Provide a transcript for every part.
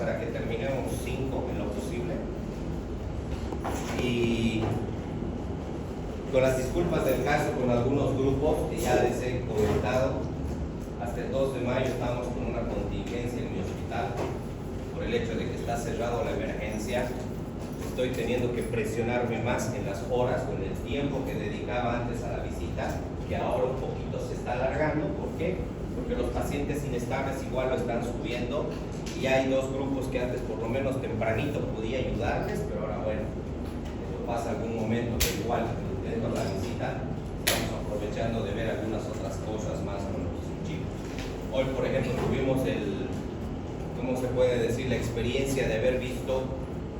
para que terminemos 5 en lo posible. Y con las disculpas del caso con algunos grupos que ya les he comentado, hasta el 2 de mayo estamos con una contingencia en mi hospital por el hecho de que está cerrado la emergencia. Estoy teniendo que presionarme más en las horas o en el tiempo que dedicaba antes a la visita, que ahora un poquito se está alargando. ¿Por qué? Porque los pacientes inestables igual lo están subiendo y hay dos grupos que antes por lo menos tempranito podía ayudarles, pero ahora bueno, eso pasa algún momento que igual dentro de la visita estamos aprovechando de ver algunas otras cosas más con los chicos. Hoy por ejemplo tuvimos ¿cómo se puede decir? La experiencia de haber visto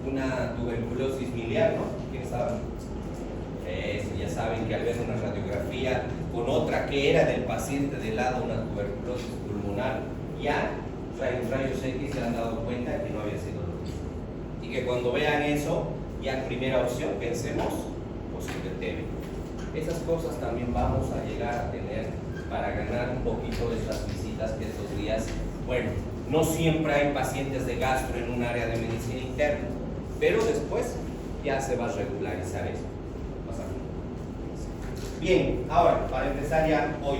una tuberculosis miliar, ¿no? ¿Quiénes saben? Ya saben que al ver una radiografía con otra que era del paciente de lado, una tuberculosis pulmonar, ya rayos X se han dado cuenta que no había sido lo mismo. Y que cuando vean eso, ya primera opción, pensemos posible TB. Esas cosas también vamos a llegar a tener para ganar un poquito de estas visitas que estos días, bueno, no siempre hay pacientes de gastro en un área de medicina interna, pero después ya se va a regularizar eso. Bien, ahora, para empezar ya hoy,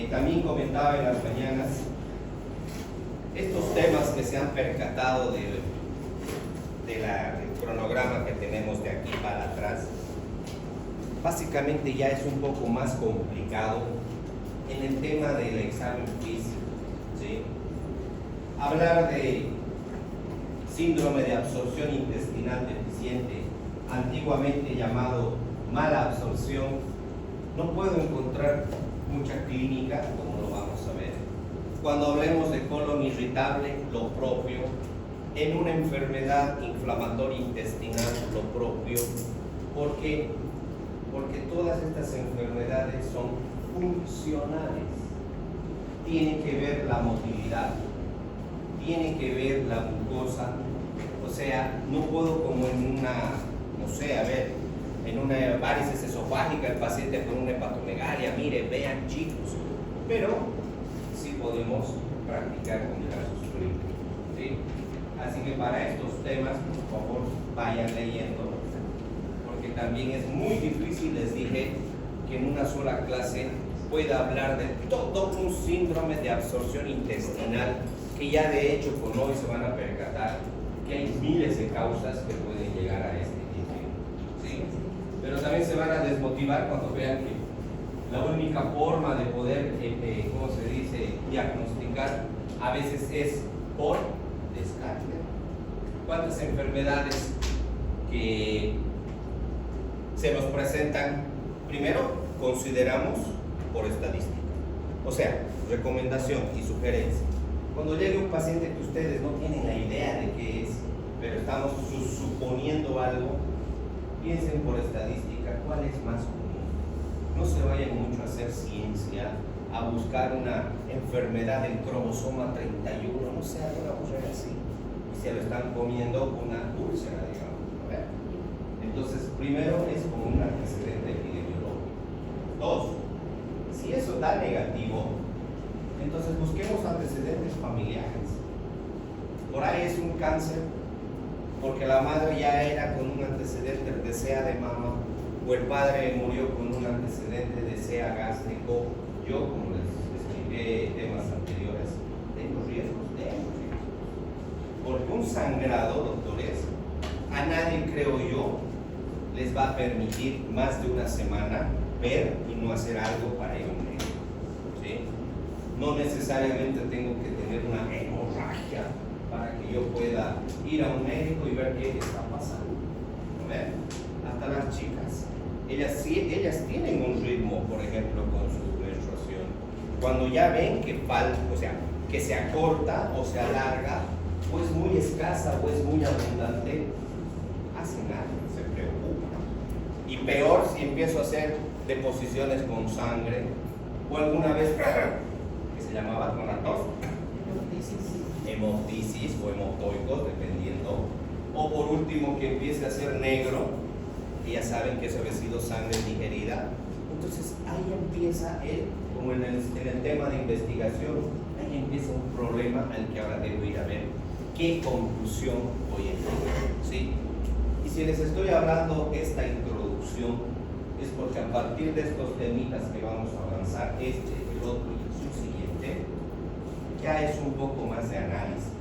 también comentaba en las mañanas estos temas que se han percatado del cronograma que tenemos de aquí para atrás. Básicamente ya es un poco más complicado en el tema del examen físico, ¿sí? Hablar de síndrome de absorción intestinal deficiente, antiguamente llamado mala absorción, no puedo encontrar mucha clínica, como lo vamos a ver. Cuando hablemos de colon irritable, lo propio. En una enfermedad inflamatoria intestinal, lo propio. ¿Por qué? Porque todas estas enfermedades son funcionales. Tiene que ver la motilidad, tiene que ver la glucosa. O sea, no puedo como en una, no sé, a ver, en una varices esofágica, el paciente con una hepatomegalia, mire, vean chicos, pero sí podemos practicar con casos clínicos, ¿sí? Así que para estos temas, por favor, vayan leyendo, porque también es muy difícil, les dije, que en una sola clase pueda hablar de todo un síndrome de absorción intestinal, que ya de hecho con hoy se van a percatar que hay miles de causas que pueden llegar a este tipo, ¿sí? Pero también se van a desmotivar cuando vean que la única forma de poder, ¿cómo se dice?, diagnosticar a veces es por descarte. ¿Cuántas enfermedades que se nos presentan? Primero, consideramos por estadística. O sea, recomendación y sugerencia. Cuando llegue un paciente que ustedes no tienen la idea de qué es, pero estamos suponiendo algo, piensen por estadística cuál es más común. No se vayan mucho a hacer ciencia, a buscar una enfermedad del cromosoma 31, no sé, alguna cosa así. Y se lo están comiendo una úlcera, digamos. ¿Ver? Entonces, primero es como un antecedente epidemiológico. Dos, si eso da negativo, entonces busquemos antecedentes familiares. Por ahí es un cáncer, porque la madre ya era con un antecedente de SEA de mama, o el padre murió con un antecedente de SEA gástrico. Yo, como les expliqué en temas anteriores, tengo riesgos. Porque un sangrado, doctores, a nadie, creo yo, les va a permitir más de una semana ver y no hacer algo para ir a un médico, ¿sí? No necesariamente tengo que tener una hemorragia para que yo pueda ir a un médico y ver qué está pasando. ¿Ven? Hasta las chicas, ellas tienen un ritmo, por ejemplo, con su menstruación. Cuando ya ven que falta, o sea, que se acorta o se alarga, o es muy escasa o es muy abundante, hacen algo, se preocupan. Y peor si empiezo a hacer deposiciones con sangre, o alguna vez que se llamaba con la tos, hemoptisis o hemotoicos, dependiendo, o por último que empiece a ser negro, y ya saben que eso había sido sangre digerida. Entonces ahí empieza como en el tema de investigación, a ahí empieza un problema al que ahora debo ir a ver qué conclusión voy a llegar, ¿sí? Y si les estoy hablando esta introducción, es porque a partir de estos temitas que vamos a avanzar, el otro y el subsiguiente, ya es un poco más de análisis.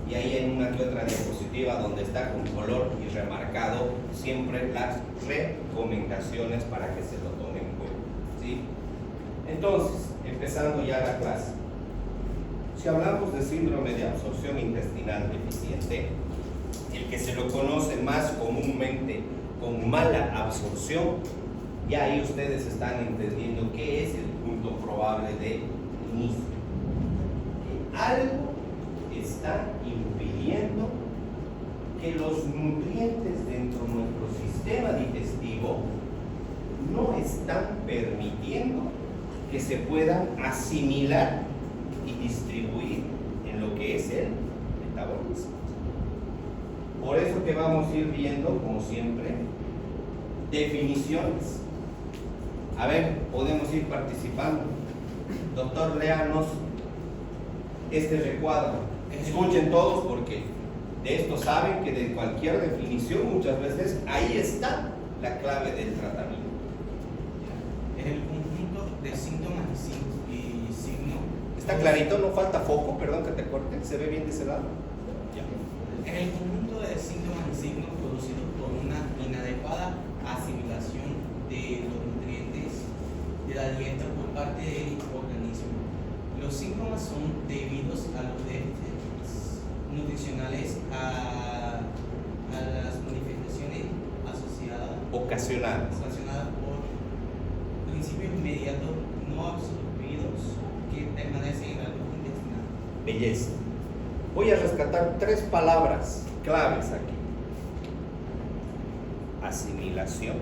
Y ahí en una que otra diapositiva donde está con color y remarcado siempre las recomendaciones para que se lo tomen en cuenta, ¿sí? Entonces, empezando ya la clase. Si hablamos de síndrome de absorción intestinal deficiente, el que se lo conoce más comúnmente con mala absorción, ya ahí ustedes están entendiendo qué es el punto probable de inicio. Que algo está impidiendo que los nutrientes dentro de nuestro sistema digestivo no están permitiendo que se puedan asimilar y distribuir en lo que es el metabolismo. Por eso que vamos a ir viendo, como siempre, definiciones. A ver, podemos ir participando. Doctor, léanos este recuadro. Escuchen todos porque de esto saben que de cualquier definición muchas veces ahí está la clave del tratamiento. En el conjunto de síntomas y signos. ¿Está clarito? ¿No falta foco? Perdón que te corte. ¿Se ve bien de ese lado? Ya. En el conjunto de síntomas y signos producidos por una inadecuada asimilación de los nutrientes de la dieta por parte del organismo. Los síntomas son debidos a los déficits nutricionales, a las manifestaciones ocasionadas por principios inmediatos no absorbidos que permanecen en la luz intestinal. Belleza. Voy a rescatar 3 palabras claves aquí. Asimilación,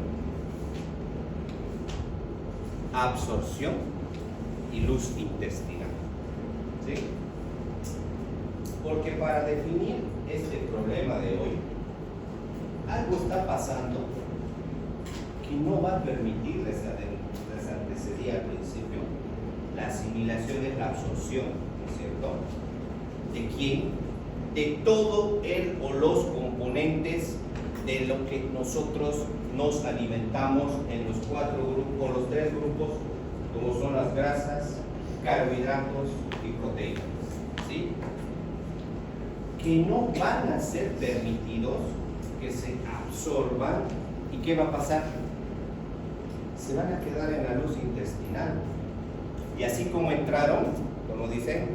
absorción y luz intestinal. ¿Sí? Porque para definir este problema de hoy, algo está pasando que no va a permitir, les antecedí al principio, la asimilación es la absorción, ¿no es cierto? ¿De quién? De todo el o los componentes de lo que nosotros nos alimentamos en los 4 grupos, los 3 grupos, como son las grasas, carbohidratos y proteínas, ¿sí? Que no van a ser permitidos que se absorban. ¿Y qué va a pasar? Se van a quedar en la luz intestinal. Y así como entraron, como dicen,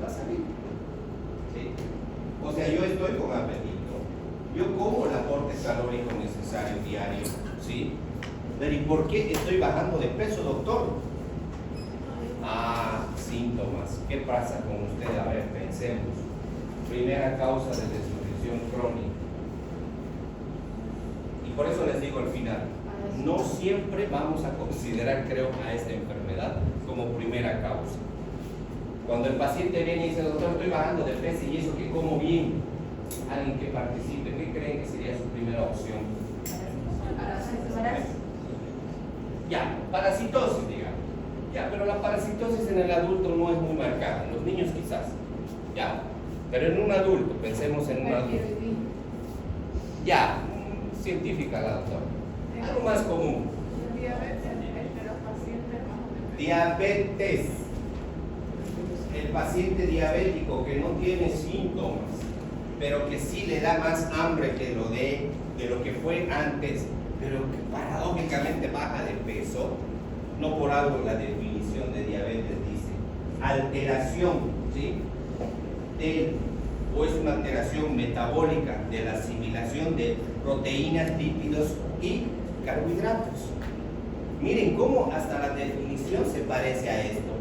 va a salir. ¿Sí? O sea, yo estoy con apetito. Yo como el aporte calórico necesario diario. ¿Sí? Pero ¿y por qué estoy bajando de peso, doctor? Síntomas. ¿Qué pasa con usted? A ver, pensemos. Primera causa de desnutrición crónica. Y por eso les digo al final, no siempre vamos a considerar, creo, a esta enfermedad como primera causa. Cuando el paciente viene y dice, doctor, estoy bajando de peso y eso que como bien, alguien que participe, ¿qué creen que sería su primera opción? Ya, parasitosis, digamos. Ya, pero la parasitosis en el adulto no es muy marcada, en los niños quizás. Ya, pero en un adulto, pensemos en un adulto. Ya, científica la doctora. Algo más común. Diabetes. El paciente diabético que no tiene síntomas, pero que sí le da más hambre que de lo que fue antes, pero que paradójicamente baja de peso, no por algo la definición de diabetes dice alteración, ¿sí? O es una alteración metabólica de la asimilación de proteínas, lípidos y carbohidratos. Miren cómo hasta la definición se parece a esto.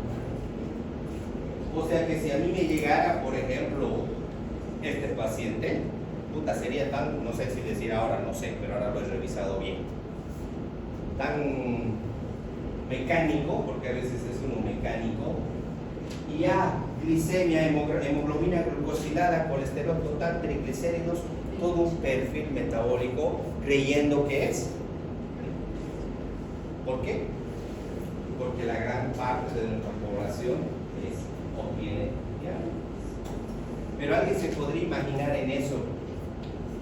O sea que si a mí me llegara, por ejemplo, este paciente, sería tan, no sé si decir ahora, no sé, pero ahora lo he revisado bien, tan mecánico, porque a veces es uno mecánico, y ya glicemia, hemoglobina glucosilada, colesterol total, triglicéridos, todo un perfil metabólico, creyendo que es. ¿Por qué? Porque la gran parte de nuestra población o tiene diabetes. Pero alguien se podría imaginar en eso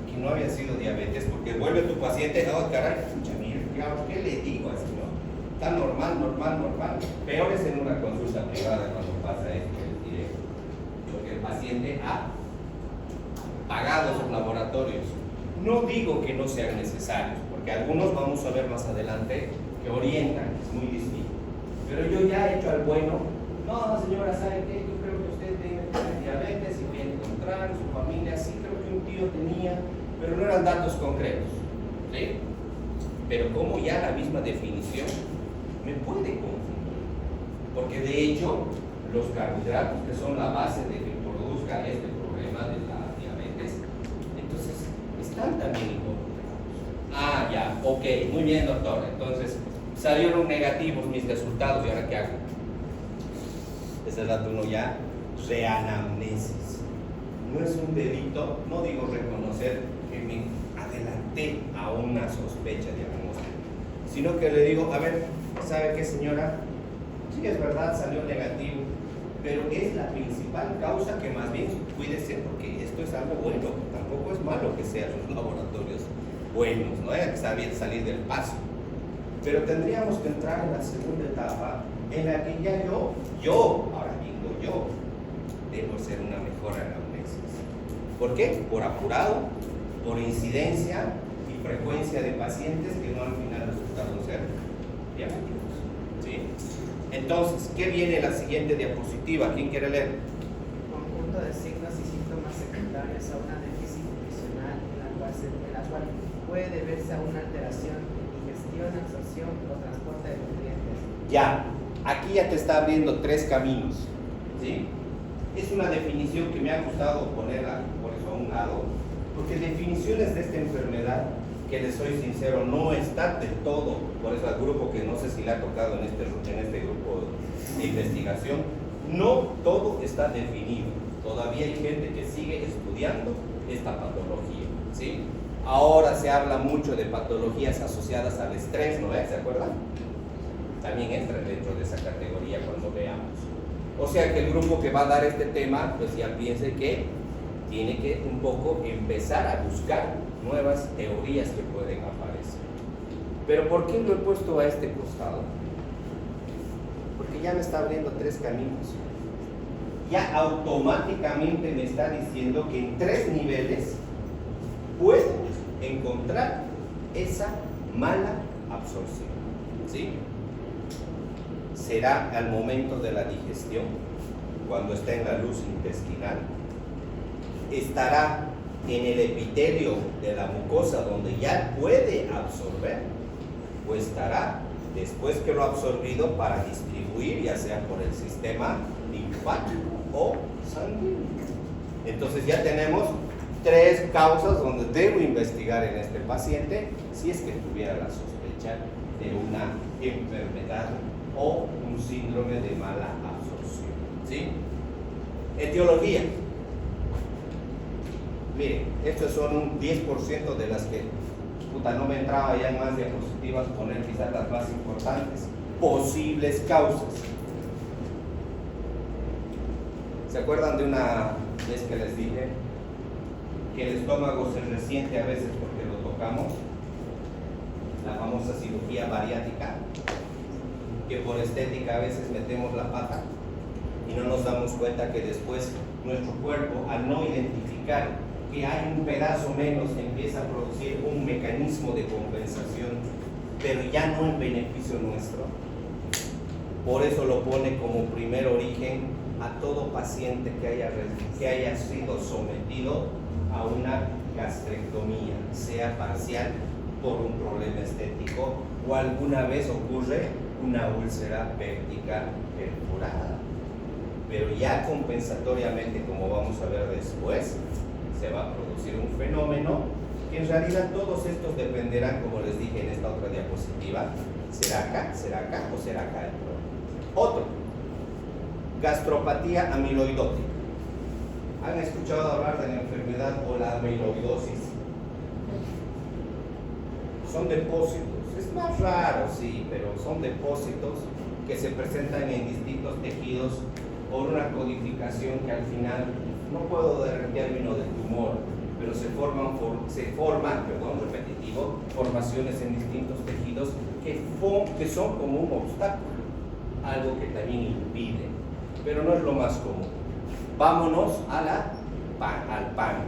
que no había sido diabetes, porque vuelve tu paciente, oh caray, escucha, mire, ¿qué le digo así, no? Está normal. Peor es en una consulta privada cuando pasa esto, directo, porque el paciente ha pagado sus laboratorios. No digo que no sean necesarios, porque algunos vamos a ver más adelante que orientan, es muy distinto. Pero yo ya he hecho al bueno, no señora, ¿sabe qué? Yo creo que usted tiene diabetes y voy a encontrar su familia, sí creo que un tío tenía, pero no eran datos concretos, ¿sí? Pero como ya la misma definición me puede confundir, porque de hecho los carbohidratos que son la base de que produzca este problema de la diabetes, entonces están también involucrados. Ah, ya, ok, muy bien doctor, entonces salieron negativos mis resultados y ahora qué hago. Ese rato uno ya reanamnesis. No es un delito, no digo reconocer que me adelanté a una sospecha diagnóstica, sino que le digo, a ver, ¿sabe qué señora? Sí, es verdad, salió negativo, pero es la principal causa que más bien cuídese, porque esto es algo bueno, tampoco es malo que sean los laboratorios buenos, no hay que salir del paso. Pero tendríamos que entrar en la segunda etapa, en la que ya ahora digo yo, debo hacer una mejor anamnesis. ¿Por qué? Por apurado, por incidencia y frecuencia de pacientes que no al final resultaron ser diabéticos. ¿Sí? Entonces, ¿qué viene la siguiente diapositiva? ¿Quién quiere leer? Conjunto de signos y síntomas secundarios a una déficit nutricional en la cual puede deberse a una alteración en digestión, absorción o transporte de nutrientes. Ya, aquí ya te está abriendo tres caminos, ¿sí? Es una definición que me ha gustado ponerla por eso a un lado, porque definiciones de esta enfermedad, que les soy sincero, no está del todo, por eso al grupo que no sé si le ha tocado en este grupo de investigación, no todo está definido. Todavía hay gente que sigue estudiando esta patología, ¿sí? Ahora se habla mucho de patologías asociadas al estrés, ¿no es? ¿Se acuerdan? También entra dentro de esa categoría cuando veamos. O sea que el grupo que va a dar este tema, pues ya piense que tiene que un poco empezar a buscar nuevas teorías que pueden aparecer. Pero ¿por qué lo he puesto a este costado? Porque ya me está abriendo tres caminos. Ya automáticamente me está diciendo que en tres niveles puedo encontrar esa mala absorción. ¿Sí? Será al momento de la digestión, cuando está en la luz intestinal. Estará en el epitelio de la mucosa donde ya puede absorber, o estará después que lo ha absorbido para distribuir, ya sea por el sistema linfático o sanguíneo. Entonces ya tenemos tres causas donde debo investigar en este paciente si es que tuviera la sospecha de una enfermedad o un síndrome de mala absorción. ¿Sí? Etiología. Miren, estos son un 10% de las que, no me entraba ya en más diapositivas poner quizás las más importantes. Posibles causas. ¿Se acuerdan de una vez que les dije que el estómago se resiente a veces porque lo tocamos? La famosa cirugía bariátrica, que por estética a veces metemos la pata y no nos damos cuenta que después nuestro cuerpo, al no identificar que hay un pedazo menos, empieza a producir un mecanismo de compensación, pero ya no en beneficio nuestro. Por eso lo pone como primer origen a todo paciente que haya sido sometido a una gastrectomía, sea parcial por un problema estético o alguna vez ocurre una úlcera péptica perforada. Pero ya compensatoriamente, como vamos a ver después, se va a producir un fenómeno que en realidad todos estos dependerán, como les dije en esta otra diapositiva, ¿será acá o será acá el problema? Otro, gastropatía amiloidótica. ¿Han escuchado hablar de la enfermedad o la amiloidosis? Son depósitos, es más raro, sí, pero son depósitos que se presentan en distintos tejidos por una codificación que al final, no puedo dar el término de tumor, pero se forman, repetitivo, formaciones en distintos tejidos que son como un obstáculo, algo que también impide, pero no es lo más común. Vámonos al páncreas.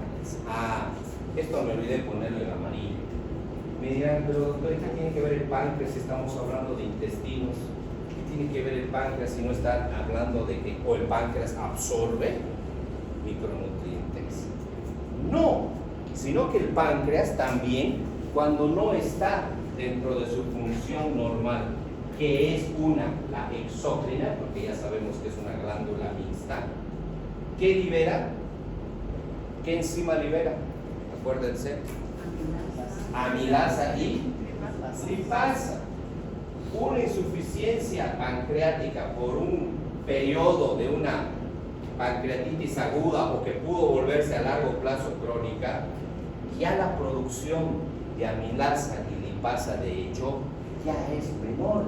Esto me olvidé ponerlo en amarillo. Me dirán, pero doctor, ¿qué tiene que ver el páncreas si estamos hablando de intestinos? ¿Qué tiene que ver el páncreas si no está hablando de que el páncreas absorbe micronutrientes? No, sino que el páncreas también, cuando no está dentro de su función normal, que es la exócrina, porque ya sabemos que es una glándula mixta, ¿qué libera? ¿Qué enzima libera? Acuérdense. Amilasa y lipasa. Una insuficiencia pancreática por un periodo de una pancreatitis aguda o que pudo volverse a largo plazo crónica, ya la producción de amilasa y lipasa de hecho ya es menor.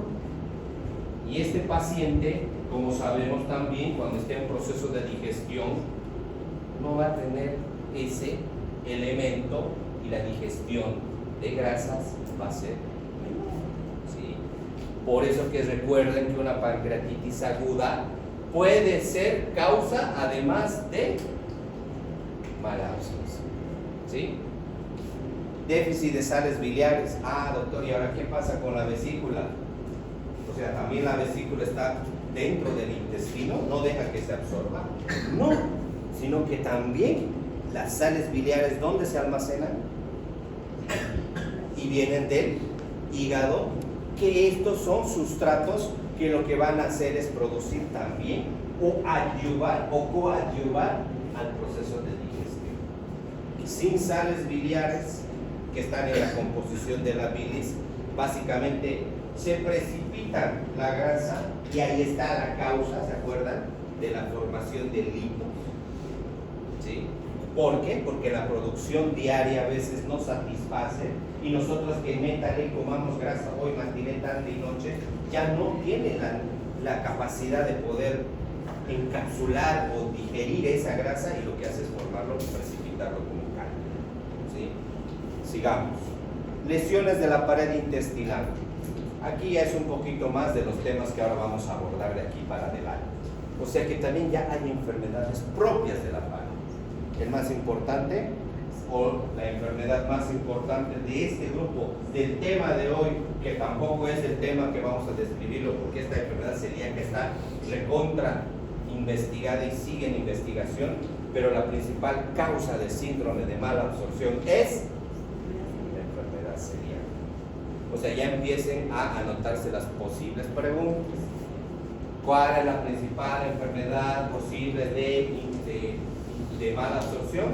Y este paciente, como sabemos también, cuando esté en proceso de digestión, no va a tener ese elemento y la digestión de grasas va a ser menor. ¿Sí? Por eso que recuerden que una pancreatitis aguda puede ser causa además de mala absorción. ¿Sí? Déficit de sales biliares. Doctor, ¿y ahora qué pasa con la vesícula? O sea, también la vesícula está dentro del intestino, no deja que se absorba. No, sino que también las sales biliares, ¿dónde se almacenan? Y vienen del hígado, que estos son sustratos que lo que van a hacer es producir también o ayudar o coadyuvar al proceso de digestión. Y sin sales biliares que están en la composición de la bilis, básicamente se precipita la grasa y ahí está la causa, ¿se acuerdan? De la formación de lipos. ¿Sí? ¿Por qué? Porque la producción diaria a veces no satisface y nosotros que métale comamos grasa hoy, matiné, tarde y noche, ya no tiene la capacidad de poder encapsular o digerir esa grasa y lo que hace es formarlo y precipitarlo como caldo. ¿Sí? Sigamos. Lesiones de la pared intestinal. Aquí ya es un poquito más de los temas que ahora vamos a abordar de aquí para adelante. O sea que también ya hay enfermedades propias de la pared. El más importante, o la enfermedad más importante de este grupo, del tema de hoy, que tampoco es el tema que vamos a describirlo, porque esta enfermedad celíaca está recontra investigada y sigue en investigación, pero la principal causa de síndrome de mala absorción es la enfermedad celíaca. O sea, ya empiecen a anotarse las posibles preguntas. ¿Cuál es la principal enfermedad posible de mala absorción?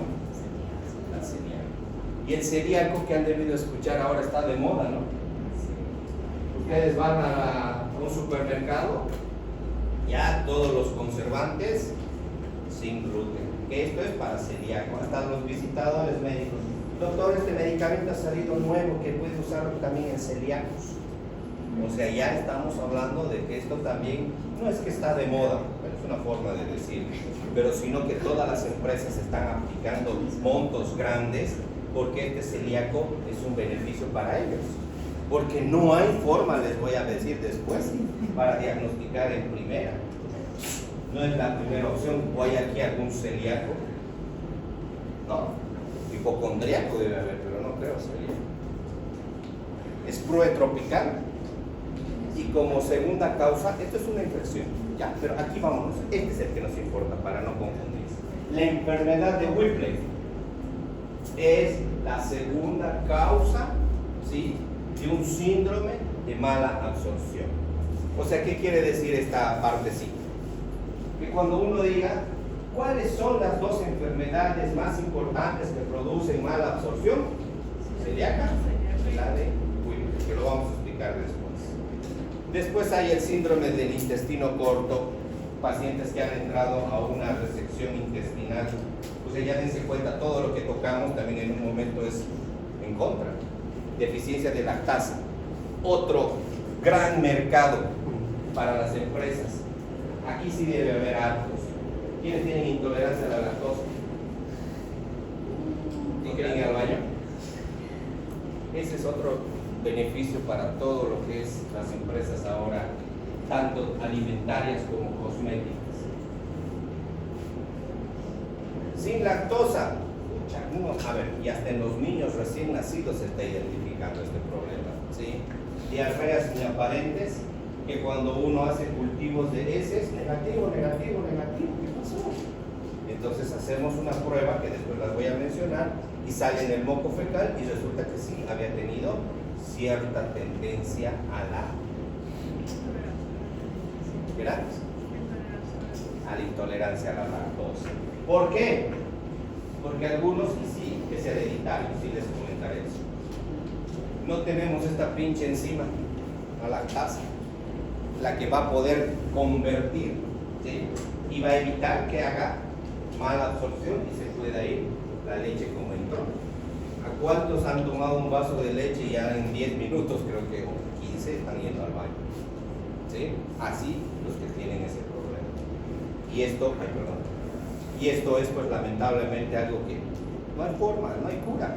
La celíaca. Y el celíaco, que han debido escuchar ahora, está de moda, ¿no? Ustedes van a un supermercado, ya todos los conservantes sin gluten, que esto es para celíaco. Hasta los visitadores médicos: doctor, este medicamento ha salido nuevo que puede usarlo también en celíacos. O sea, ya estamos hablando de que esto también no es que está de moda, pero es una forma de decir, pero sino que todas las empresas están aplicando montos grandes porque este celíaco es un beneficio para ellos. Porque no hay forma, les voy a decir después, para diagnosticar en primera. No es la primera opción. ¿O hay aquí algún celíaco? No. Hipocondríaco debe haber, pero no creo celíaco. Es PRUE tropical. Y como segunda causa, esto es una infección. Ya, pero aquí vámonos. Este es el que nos importa para no confundirse. La enfermedad de Whipple es la segunda causa, ¿sí?, de un síndrome de mala absorción. O sea, ¿qué quiere decir esta partecita? Que cuando uno diga cuáles son las dos enfermedades más importantes que producen mala absorción, celíaca y la de Whipple, que lo vamos a explicar después. Después hay el síndrome del intestino corto, pacientes que han entrado a una resección intestinal. Pues ya dense cuenta, todo lo que tocamos también en un momento es en contra. Deficiencia de lactasa, otro gran mercado para las empresas. Aquí sí debe haber hartos. ¿Quiénes tienen intolerancia a la lactosa? ¿Y quieren ir al baño? Ese es otro beneficio para todo lo que es las empresas ahora, tanto alimentarias como cosméticas. Sin lactosa, a ver, y hasta en los niños recién nacidos se está identificando este problema, ¿sí? Diarreas inaparentes, que cuando uno hace cultivos de heces, negativo, negativo, negativo, ¿qué pasó? Entonces hacemos una prueba que después las voy a mencionar y sale en el moco fecal y resulta que sí, había tenido cierta tendencia a la intolerancia a la lactosa. ¿Por qué? Porque algunos, y sí, que sea hereditario, sí les comentaré eso. No tenemos esta pinche enzima, la lactasa, la que va a poder convertir, ¿sí? Y va a evitar que haga mala absorción y se pueda ir la leche como entró. ¿A cuántos han tomado un vaso de leche y ya en 10 minutos, creo que, o 15, están yendo al baño? ¿Sí? Así los que tienen ese problema. Y esto, y esto es pues lamentablemente algo que no hay forma, no hay cura.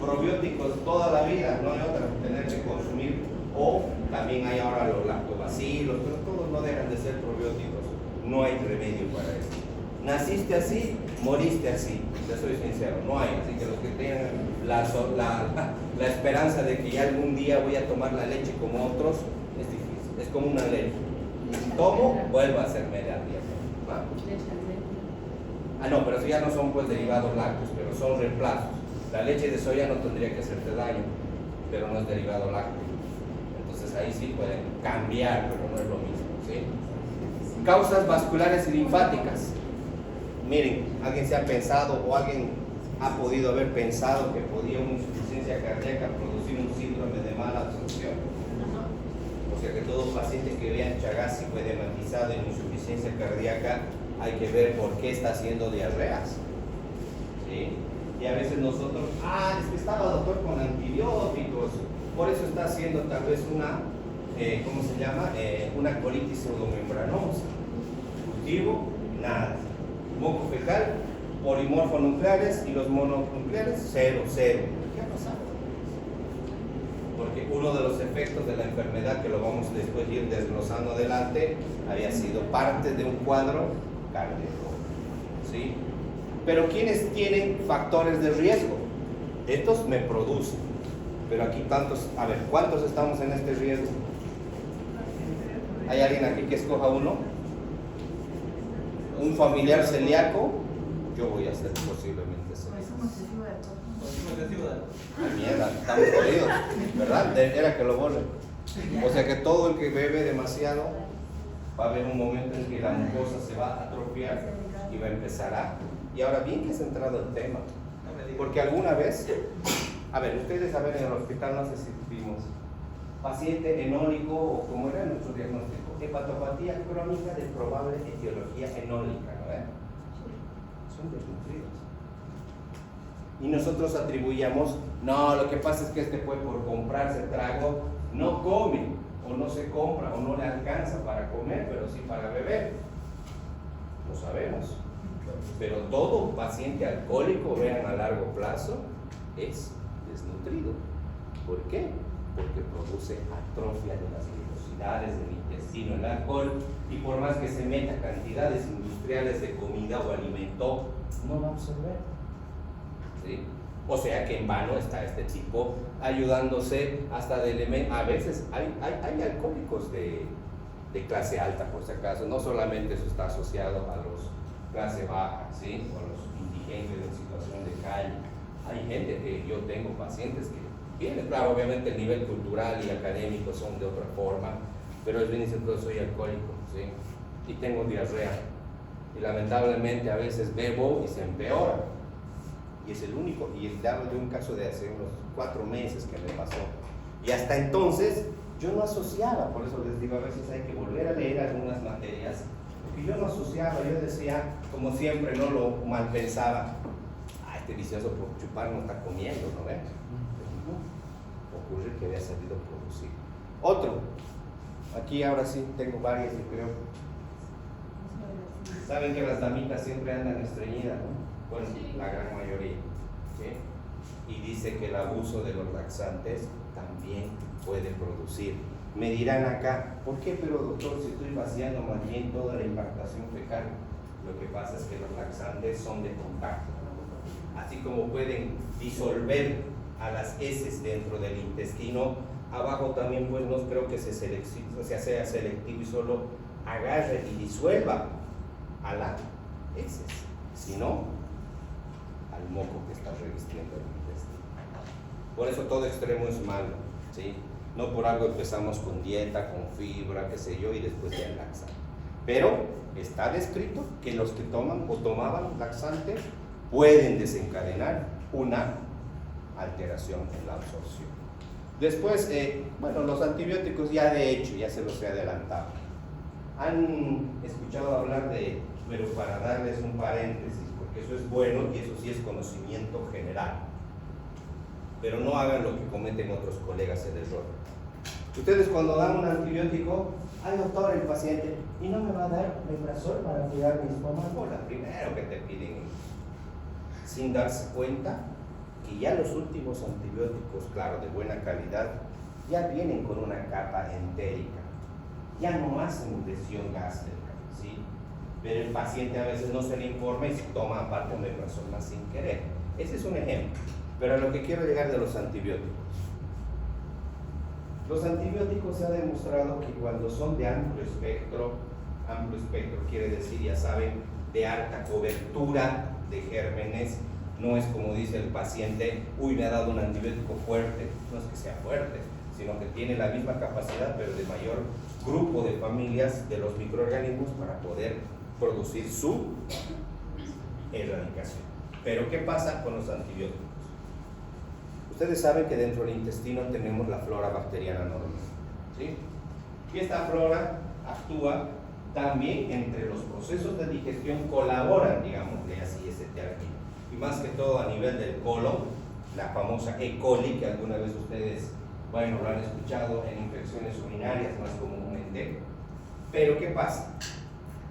Probióticos toda la vida, no hay otra, tener que consumir, o también hay ahora los lactobacilos, pero todos no dejan de ser probióticos, no hay remedio para eso. Naciste así, moriste así, te soy sincero, no hay, así que los que tengan la esperanza de que ya algún día voy a tomar la leche como otros, es difícil, es como una ley. Tomo, vuelvo a hacerme de dieta. No, pero si ya no son pues derivados lácteos, pero son reemplazos. La leche de soya no tendría que hacerte daño, pero no es derivado lácteo. Entonces ahí sí pueden cambiar, pero no es lo mismo, ¿sí? Causas vasculares y linfáticas. Miren, alguien se ha pensado o alguien ha podido haber pensado que podía una insuficiencia cardíaca producir un síndrome de mala absorción. O sea que todo paciente que vea Chagas y fue hematizado en insuficiencia cardíaca, hay que ver por qué está haciendo diarreas. ¿Sí? Y a veces nosotros, es que estaba doctor con antibióticos, por eso está haciendo tal vez una, ¿cómo se llama? Una colitis pseudomembranosa. Cultivo, nada. Moco fecal, polimorfonucleares y los mononucleares, 0, 0. ¿Qué ha pasado? Porque uno de los efectos de la enfermedad, que lo vamos después a ir desglosando adelante, había sido parte de un cuadro cardíaco, ¿sí? Pero ¿quiénes tienen factores de riesgo? Estos me producen, pero aquí tantos, a ver, ¿cuántos estamos en este riesgo? ¿Hay alguien aquí que escoja uno? ¿Un familiar celíaco? Yo voy a ser posiblemente celíaco. Mierda, estamos jodidos, ¿verdad? Era que lo borren. O sea que todo el que bebe demasiado va a haber un momento en que la mucosa se va a atrofiar y va a empezar a... Y ahora bien que has entrado el tema, porque alguna vez, a ver, ustedes saben, en el hospital no sé si vimos paciente enólico, o como era nuestro diagnóstico, hepatopatía crónica de probable etiología enólica, ¿no ven? Son desnutridos. Y nosotros atribuíamos, no, lo que pasa es que este fue por comprarse trago, no come, o no se compra, o no le alcanza para comer, pero sí para beber. Lo sabemos. Pero todo paciente alcohólico, vean, a largo plazo, es desnutrido. ¿Por qué? Porque produce atrofia de las glicosidades del intestino, el alcohol, y por más que se meta cantidades industriales de comida o alimento, no va a absorber. ¿Sí? O sea que en vano está este tipo ayudándose hasta de elementos. A veces hay alcohólicos de clase alta, por si acaso, no solamente eso está asociado a los clase baja, ¿sí? O a los indigentes en situación de calle. Hay gente que yo tengo pacientes que tienen, claro, obviamente el nivel cultural y académico son de otra forma, pero ellos vienen diciendo, soy alcohólico, ¿sí? Y tengo diarrea. Y lamentablemente a veces bebo y se empeora. Y es el único, y le hablo de un caso de hace unos 4 meses que me pasó. Y hasta entonces yo no asociaba, por eso les digo, a veces hay que volver a leer algunas materias, porque yo no asociaba, yo decía, como siempre, no lo mal pensaba, este vicioso por chupar no está comiendo, ¿no ven? Ocurre que había salido producir. Otro, aquí ahora sí tengo varias, yo creo. Saben que las damitas siempre andan estreñidas, ¿no? Bueno, la gran mayoría. ¿Sí? Y dice que el abuso de los laxantes también puede producir. Me dirán acá, ¿por qué? Pero doctor, si estoy vaciando más bien toda la impactación fecal. Lo que pasa es que los laxantes son de contacto. Así como pueden disolver a las heces dentro del intestino, abajo también pues no creo que sea selectivo y solo agarre y disuelva a las heces, sino al moco que está revistiendo el intestino. Por eso todo extremo es malo, ¿sí? No por algo empezamos con dieta, con fibra, qué sé yo, y después ya el laxante. Pero está descrito que los que toman o tomaban laxantes pueden desencadenar una alteración en la absorción. Después, bueno, los antibióticos ya de hecho, ya se los he adelantado. Han escuchado hablar de, pero para darles un paréntesis, porque eso es bueno y eso sí es conocimiento general. Pero no hagan lo que cometen otros colegas el error. Ustedes cuando dan un antibiótico, ay doctor, el paciente, ¿y no me va a dar omeprazol para cuidar mi estómago? La primero que te piden, sin darse cuenta que ya los últimos antibióticos, claro, de buena calidad, ya vienen con una capa entérica, ya no hacen lesión gástrica, ¿sí? Pero el paciente a veces no se le informa y se toma aparte omeprazol más sin querer. Ese es un ejemplo. Pero a lo que quiero llegar de los antibióticos. Los antibióticos se ha demostrado que cuando son de amplio espectro quiere decir, ya saben, de alta cobertura de gérmenes, no es como dice el paciente, uy, me ha dado un antibiótico fuerte, no es que sea fuerte, sino que tiene la misma capacidad, pero de mayor grupo de familias de los microorganismos para poder producir su erradicación. Pero ¿qué pasa con los antibióticos? Ustedes saben que dentro del intestino tenemos la flora bacteriana normal, ¿sí? Y esta flora actúa también entre los procesos de digestión, colaboran, digámosle así, ese término. Y más que todo a nivel del colon, la famosa E. coli, que alguna vez ustedes, bueno, lo han escuchado en infecciones urinarias más comúnmente. Pero ¿qué pasa?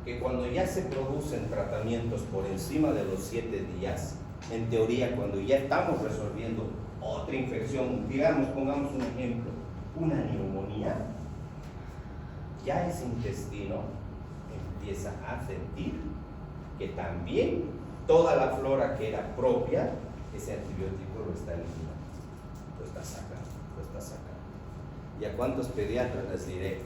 Que cuando ya se producen tratamientos por encima de los 7 días, en teoría, cuando ya estamos resolviendo otra infección, digamos, pongamos un ejemplo, una neumonía, ya ese intestino empieza a sentir que también toda la flora que era propia, ese antibiótico lo está eliminando, lo está sacando. ¿Y a cuántos pediatras les diré?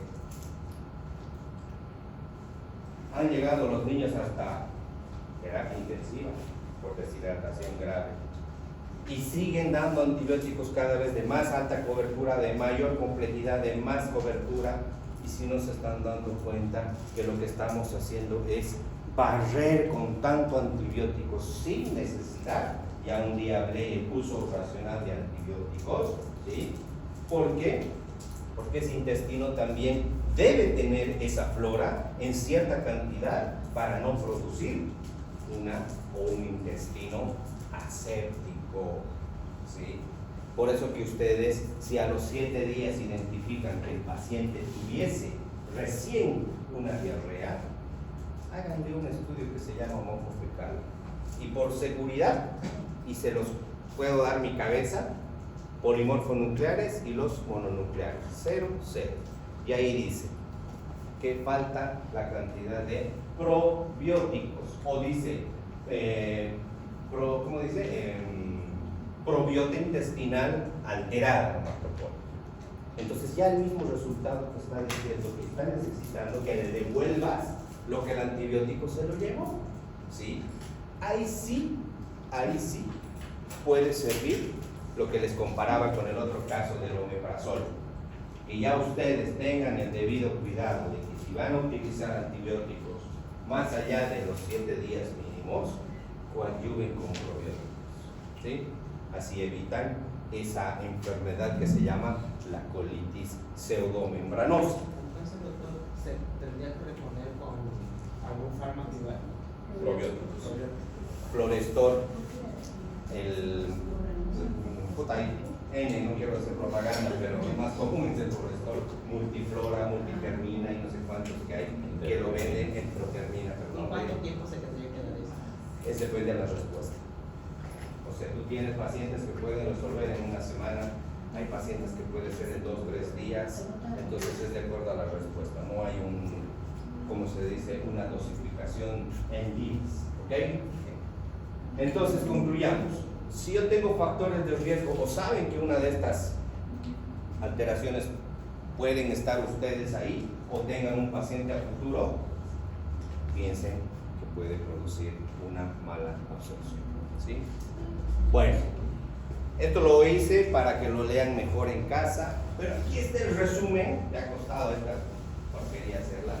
Han llegado los niños hasta terapia intensiva por deshidratación grave y siguen dando antibióticos cada vez de más alta cobertura, de mayor complejidad, de más cobertura, y si no se están dando cuenta que lo que estamos haciendo es barrer con tanto antibiótico sin necesidad. Ya un día hablé del uso racional de antibióticos, ¿sí? ¿Por qué? Porque ese intestino también debe tener esa flora en cierta cantidad para no producir un intestino aséptico, ¿sí? Por eso que ustedes, si a los 7 días identifican que el paciente tuviese recién una diarrea, háganle un estudio que se llama moco fecal. Y por seguridad, y se los puedo dar mi cabeza, polimorfonucleares y los mononucleares, 0, 0. Y ahí dice que falta la cantidad de probióticos, o dice, ¿cómo dice? Probiota intestinal alterada, entonces ya el mismo resultado que está diciendo que está necesitando que le devuelvas lo que el antibiótico se lo llevó, ¿sí? Ahí sí puede servir lo que les comparaba con el otro caso del omeprazol, que ya ustedes tengan el debido cuidado de que si van a utilizar antibióticos más allá de los 7 días mínimos, coadyuven con probióticos, ¿sí? Así evitan esa enfermedad que se llama la colitis pseudomembranosa. Entonces, doctor, ¿se tendría que reponer con algún fármaco igual? Probióticos. Florestor, no quiero hacer propaganda, pero el más común es el Florestor, multiflora, multitermina y no sé cuántos que hay, que lo venden en Protermina, perdón. ¿En cuánto tiempo se tendría que dar eso? Es depende de la respuesta. O sea, tú tienes pacientes que pueden resolver en una semana, hay pacientes que puede ser en 2 o 3 días, entonces es de acuerdo a la respuesta, no hay como se dice, una dosificación en días, ¿ok? Entonces concluyamos, si yo tengo factores de riesgo o saben que una de estas alteraciones pueden estar ustedes ahí o tengan un paciente a futuro, piensen que puede producir una mala absorción, ¿sí? Bueno, esto lo hice para que lo lean mejor en casa, pero aquí está el resumen. Me ha costado esta porquería hacerla,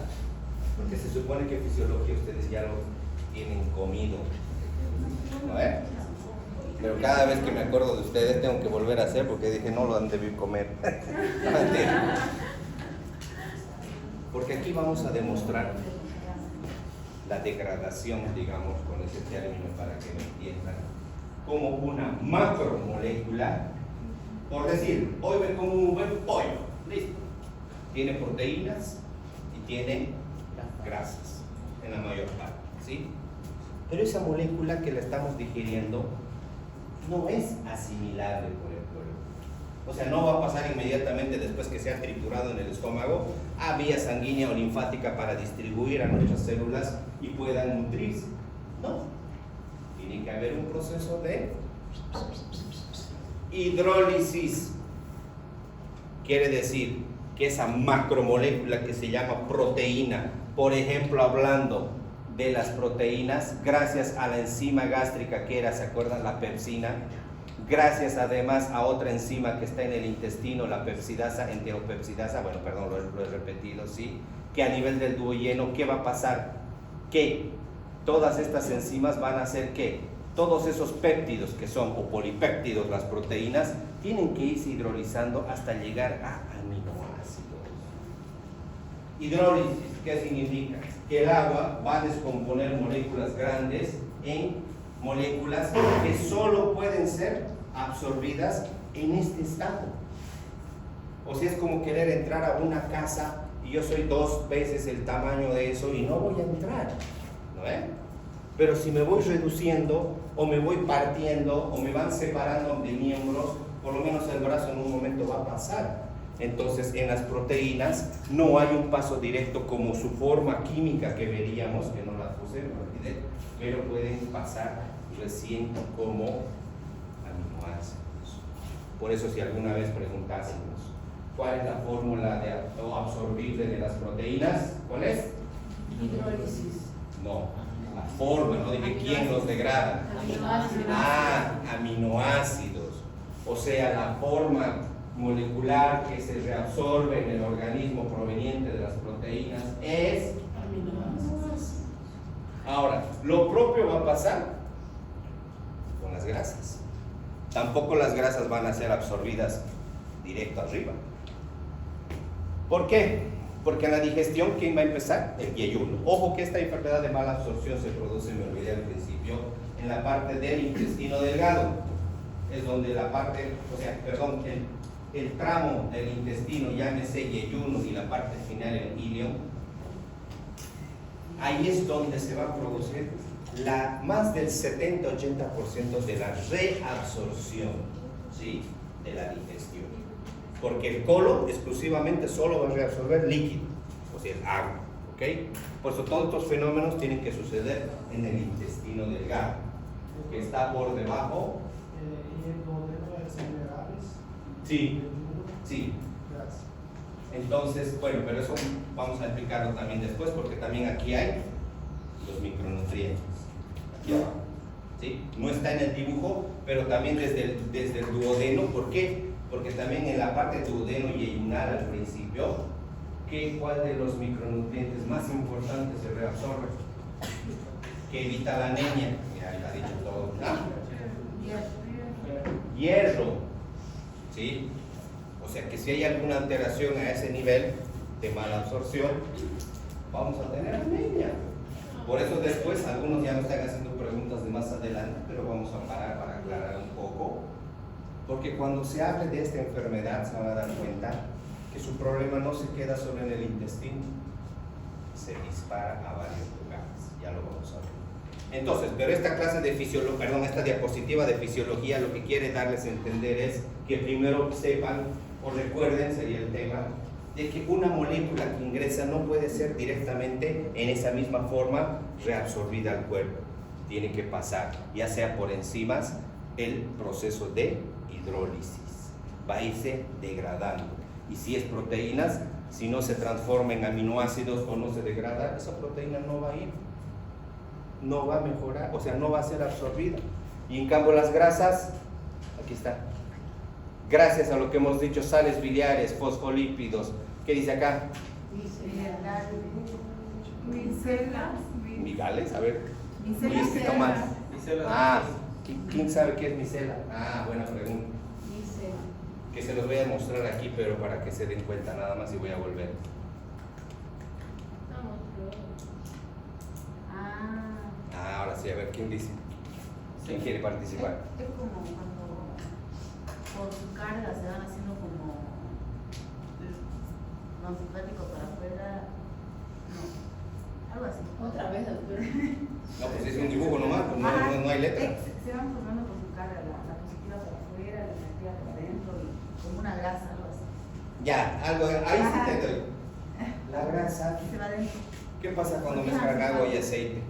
porque se supone que fisiología ustedes ya lo tienen comido, ¿no? Pero cada vez que me acuerdo de ustedes tengo que volver a hacer porque dije no lo han debido comer. No, mentira. Porque aquí vamos a demostrar la degradación, digamos, con ese término para que me entiendan, como una macromolécula. Por decir, hoy me como un buen pollo, listo. Tiene proteínas y tiene grasas, en la mayor parte, ¿sí? Pero esa molécula que la estamos digiriendo no es asimilable por el cuerpo. O sea, no va a pasar inmediatamente después que sea triturado en el estómago a vía sanguínea o linfática para distribuir a nuestras células y puedan nutrirse. No. Tiene que haber un proceso de hidrólisis. Quiere decir que esa macromolécula que se llama proteína, por ejemplo, hablando de las proteínas, gracias a la enzima gástrica que era, ¿se acuerdan? La pepsina, gracias además a otra enzima que está en el intestino, la pepsidasa, enteropepsidasa, bueno, perdón, lo he repetido, ¿sí? Que a nivel del duodeno, ¿qué va a pasar? Que todas estas enzimas van a hacer que todos esos péptidos que son, o polipéptidos, las proteínas, tienen que irse hidrolizando hasta llegar a aminoácidos. Hidrólisis, ¿qué significa? Que el agua va a descomponer moléculas grandes en moléculas que solo pueden ser absorbidas en este estado. O sea, es como querer entrar a una casa y yo soy 2 veces el tamaño de eso y no voy a entrar, ¿no es? Pero si me voy reduciendo o me voy partiendo o me van separando de miembros, por lo menos el brazo en un momento va a pasar. Entonces, en las proteínas no hay un paso directo como su forma química que veríamos, que no la puse, me olvidé, pero pueden pasar recién como aminoácidos. Por eso, si alguna vez preguntásemos cuál es la fórmula de absorbible de las proteínas, ¿cuál es? Hidrólisis. No, la forma, no dije quién los degrada. Aminoácidos. Ah, aminoácidos. O sea, la forma molecular que se reabsorbe en el organismo proveniente de las proteínas es aminoácidos. Ahora, lo propio va a pasar con las grasas. Tampoco las grasas van a ser absorbidas directo arriba. ¿Por qué? Porque en la digestión, ¿quién va a empezar? El yeyuno. Ojo que esta enfermedad de mala absorción se produce, me olvidé al principio, en la parte del intestino delgado. Es donde la parte, el tramo del intestino, llámese yeyuno, y la parte final, el ilion, ahí es donde se va a producir más del 70-80% de la reabsorción, ¿sí?, de la digestión. Porque el colon exclusivamente solo va a reabsorber líquido, o sea, el agua, ¿ok? Por eso todos estos fenómenos tienen que suceder en el intestino delgado, que está por debajo. ¿Y el modelo de cereales? Sí, sí. Entonces, bueno, pero eso vamos a explicarlo también después, porque también aquí hay los micronutrientes. Aquí abajo, ¿sí? No está en el dibujo, pero también desde el duodeno. ¿Por qué? Porque también en la parte duodeno y yeyunal al principio, ¿cuál de los micronutrientes más importantes se reabsorbe? Que evita la anemia. Mira, ya ha dicho todo. ¿Ah? Hierro. ¿Sí? O sea que si hay alguna alteración a ese nivel de mala absorción, vamos a tener anemia. Por eso después algunos ya me están haciendo preguntas de más adelante, pero vamos a parar para aclarar un poco. Porque cuando se hable de esta enfermedad se van a dar cuenta que su problema no se queda solo en el intestino, se dispara a varios lugares. Ya ya lo vamos a ver. Entonces, pero esta clase de fisiología, perdón, esta diapositiva de fisiología lo que quiere darles a entender es que primero sepan o recuerden, sería el tema, de que una molécula que ingresa no puede ser directamente en esa misma forma reabsorbida al cuerpo. Tiene que pasar, ya sea por enzimas, el proceso de hidrólisis. Va a irse degradando. Y si es proteínas, si no se transforma en aminoácidos o no se degrada, esa proteína no va a ir. No va a mejorar, o sea, no va a ser absorbida. Y en cambio las grasas, aquí está. Gracias a lo que hemos dicho, sales biliares, fosfolípidos. ¿Qué dice acá? Micelas. Migales, a ver. Micelas. Oye, ¿qué más? Micelas. Ah, ¿quién sabe qué es micela? Ah, buena pregunta. Que se los voy a mostrar aquí, pero para que se den cuenta nada más y voy a volver. Ah, ahora sí, a ver, ¿quién dice? ¿Quién quiere participar? Es como cuando por su carga se van haciendo como los simpáticos para afuera. No, algo así. Otra vez, doctor. No, pues es un dibujo nomás, pues no hay letra. Se van formando por su carga, la positiva para afuera, la negativa para adentro y como una grasa, algo así. Ya, algo, ahí sí te doy. La grasa, Se va adentro. ¿qué pasa cuando mezclan agua y aceite?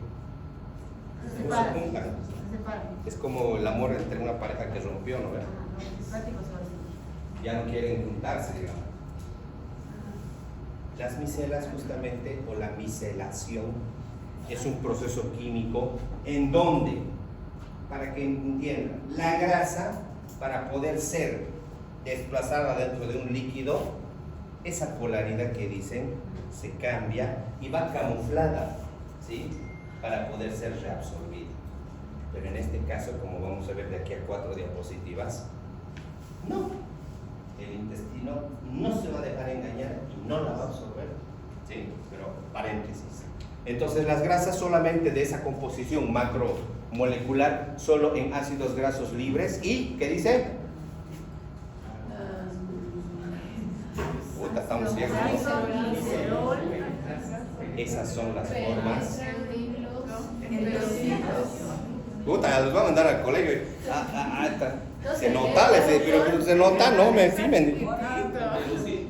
Se No separa. se juntan. Se separa. Es como el amor entre una pareja que rompió, ¿no ves? Los simpáticos se van haciendo. Ya no quieren juntarse, digamos. Las micelas justamente, o la micelación, es un proceso químico en donde, para que entiendan, la grasa, para poder ser desplazada dentro de un líquido, esa polaridad que dicen, se cambia y va camuflada, ¿sí? Para poder ser reabsorbida. Pero en este caso, como vamos a ver de aquí a 4 diapositivas, no. El intestino no se va a dejar engañar y no la va a absorber. ¿Sí? Pero paréntesis. Entonces las grasas solamente de esa composición macromolecular, solo en ácidos grasos libres y, ¿qué dice? Puta, estamos ciegos, ¿no? Glicerol. Esas son las formas. Endocitos. Puta, los van a mandar al colegio. Se nota, pero se nota, no me fimen.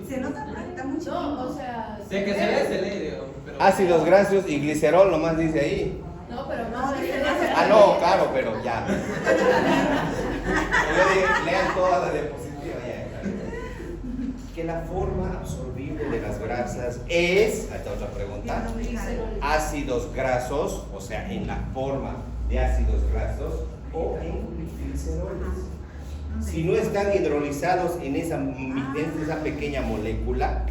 Se nota, está muy chiquito. No, o sea. De que se lee, digo, pero... Ácidos grasos y glicerol, nomás dice ahí. No, pero no. Ah, no, claro, pero ya. Yo dije, lean toda la diapositiva ya. Que la forma absorbible de las grasas es, esta otra pregunta, ácidos grasos, o sea, en la forma de ácidos grasos o en gliceroles. Si no están hidrolizados en esa pequeña molécula,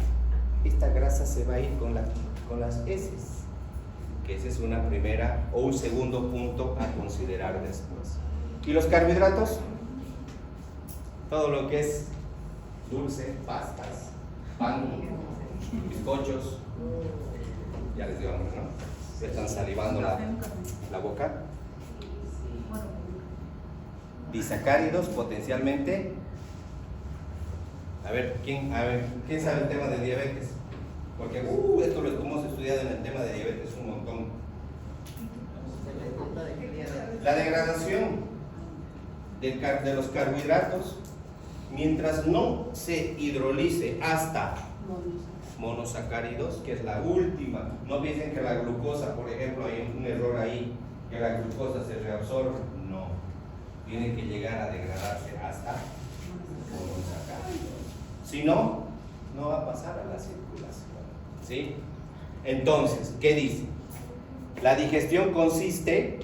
esta grasa se va a ir con las heces, que esa es una primera o un segundo punto a considerar después. ¿Y los carbohidratos? Todo lo que es dulce, pastas, pan, bizcochos, ya les digo, ¿no? Se están salivando la boca. Disacáridos potencialmente. A ver, ¿quién sabe el tema de diabetes? Porque esto lo hemos estudiado en el tema de diabetes un montón. La degradación de los carbohidratos, mientras no se hidrolice hasta monosacáridos, que es la última. No piensen que la glucosa, por ejemplo, hay un error ahí, que la glucosa se reabsorbe. No, tiene que llegar a degradarse hasta monosacáridos. Si no, no va a pasar a la circulación. ¿Sí? Entonces, ¿qué dice? La digestión consiste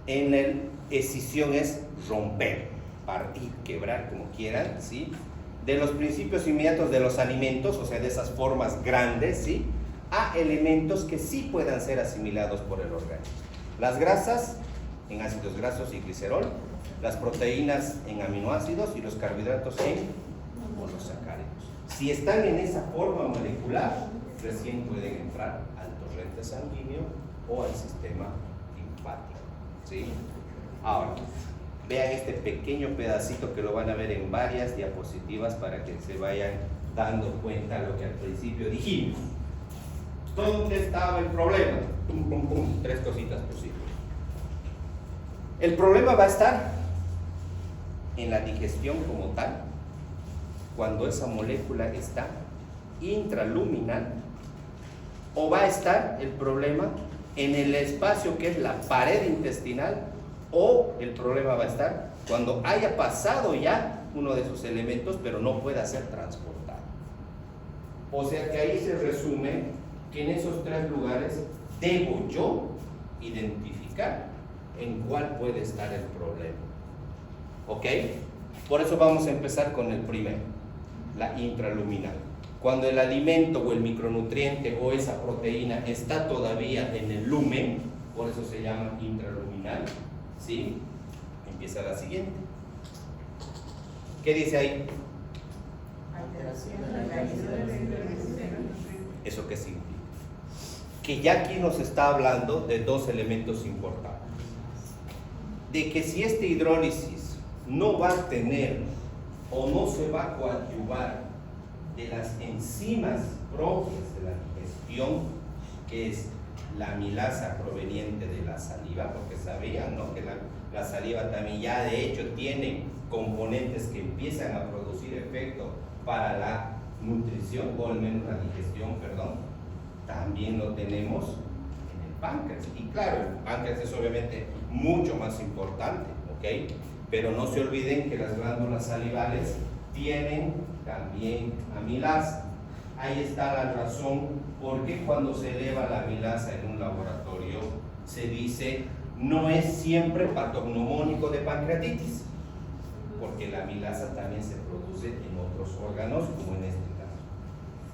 en la escisión, es romper, partir, quebrar, como quieran, ¿sí? De los principios inmediatos de los alimentos, o sea, de esas formas grandes, ¿sí? A elementos que sí puedan ser asimilados por el organismo. Las grasas en ácidos grasos y glicerol, las proteínas en aminoácidos y los carbohidratos en monosacáridos. Si están en esa forma molecular, recién pueden entrar al torrente sanguíneo o al sistema linfático, ¿sí? Ahora, vean este pequeño pedacito que lo van a ver en varias diapositivas para que se vayan dando cuenta de lo que al principio dijimos. ¿Dónde estaba el problema? Pum, pum, pum, 3 cositas posibles. El problema va a estar en la digestión como tal, cuando esa molécula está intraluminal, o va a estar el problema en el espacio que es la pared intestinal, o el problema va a estar cuando haya pasado ya uno de esos elementos pero no pueda ser transportado. O sea que ahí se resume que en esos 3 lugares debo yo identificar en cuál puede estar el problema. ¿Ok? Por eso vamos a empezar con el primero, la intraluminal. Cuando el alimento o el micronutriente o esa proteína está todavía en el lumen, por eso se llama intraluminal, ¿sí? Empieza la siguiente. ¿Qué dice ahí? ¿Eso qué significa? Que ya aquí nos está hablando de 2 elementos importantes. De que si esta hidrólisis no va a tener o no se va a coadyuvar de las enzimas propias de la digestión, que es la amilasa proveniente de la saliva, porque sabían, ¿no?, que la saliva también ya de hecho tiene componentes que empiezan a producir efecto para la nutrición, o al menos la digestión, perdón. También lo tenemos en el páncreas, y claro, el páncreas es obviamente mucho más importante, ¿ok? Pero no se olviden que las glándulas salivales tienen también amilasa. Ahí está la razón por qué cuando se eleva la amilasa en un laboratorio se dice no es siempre patognomónico de pancreatitis, porque la amilasa también se produce en otros órganos, como en este caso.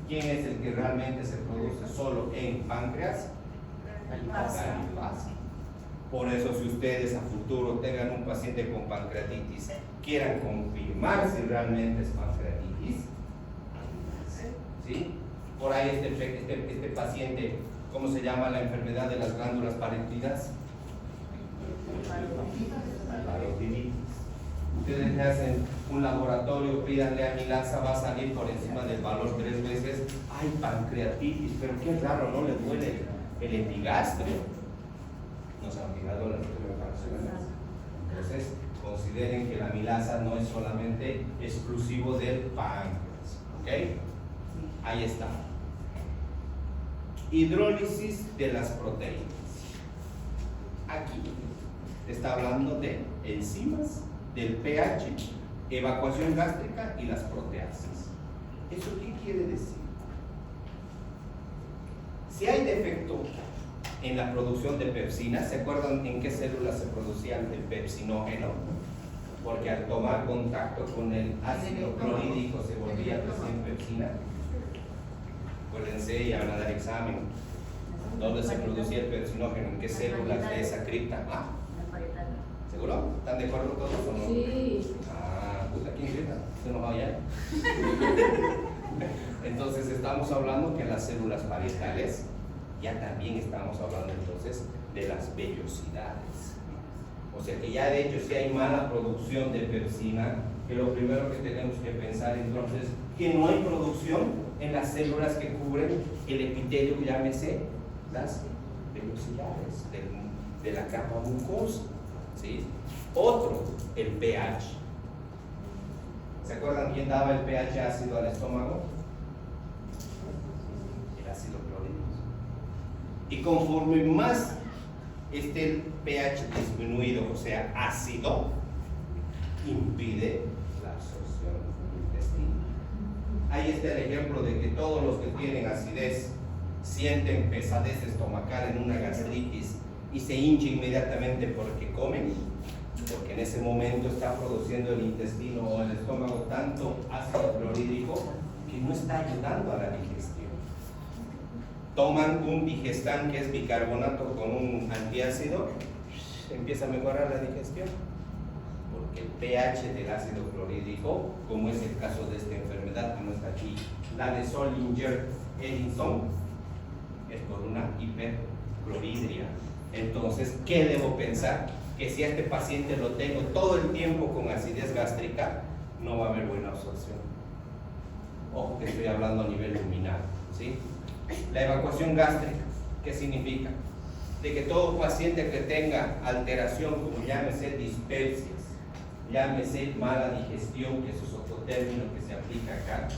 ¿Quién es el que realmente se produce solo en páncreas? La lipasa. Por eso, si ustedes a futuro tengan un paciente con pancreatitis, quieran confirmar si realmente es pancreatitis, ¿sí? Por ahí este paciente, ¿cómo se llama la enfermedad de las glándulas parénquidas? Parotiditis. Ustedes le hacen un laboratorio, pídanle amilasa, va a salir por encima del valor 3 veces. ¡Ay, pancreatitis! Pero qué raro, ¿no le duele el epigastrio? Nos han fijado las preparaciones. Entonces, consideren que la amilasa no es solamente exclusivo del páncreas. ¿Ok? Ahí está. Hidrólisis de las proteínas. Aquí está hablando de enzimas, del pH, evacuación gástrica y las proteasas. ¿Eso qué quiere decir? Si hay defecto en la producción de pepsina, ¿se acuerdan en qué células se producía el pepsinógeno? Porque al tomar contacto con el ácido clorhídrico se volvía recién pepsina. Acuérdense, ya van a dar examen. ¿Dónde se producía el pepsinógeno? ¿En qué células de esa cripta? ¿Ah? ¿Seguro? ¿Están de acuerdo todos o no? Sí. Ah, pues aquí en cripta, ¿se nos va allá? Entonces estamos hablando que en las células parietales ya también estamos hablando entonces de las vellosidades. O sea que ya de hecho si hay mala producción de pepsina, que lo primero que tenemos que pensar entonces que no hay producción en las células que cubren el epitelio, llámese las vellosidades de la capa mucosa, ¿sí? Otro, el pH. ¿Se acuerdan quién daba el pH ácido al estómago? El ácido clorhídrico. Y conforme más esté el pH disminuido, o sea, ácido, impide la absorción del intestino. Ahí está el ejemplo de que todos los que tienen acidez sienten pesadez estomacal en una gastritis y se hincha inmediatamente porque comen, porque en ese momento está produciendo el intestino o el estómago tanto ácido clorhídrico que no está ayudando a la digestión. Toman un digestán que es bicarbonato con un antiácido, empieza a mejorar la digestión, porque el pH del ácido clorhídrico, como es el caso de esta enfermedad que no está aquí, la de Zollinger-Ellison, es por una hiperclorhidria. Entonces, ¿qué debo pensar? Que si a este paciente lo tengo todo el tiempo con acidez gástrica, no va a haber buena absorción. Ojo que estoy hablando a nivel luminal, ¿sí? La evacuación gástrica, ¿qué significa? De que todo paciente que tenga alteración, como llámese dispepsias, llámese mala digestión, que eso es otro término que se aplica acá,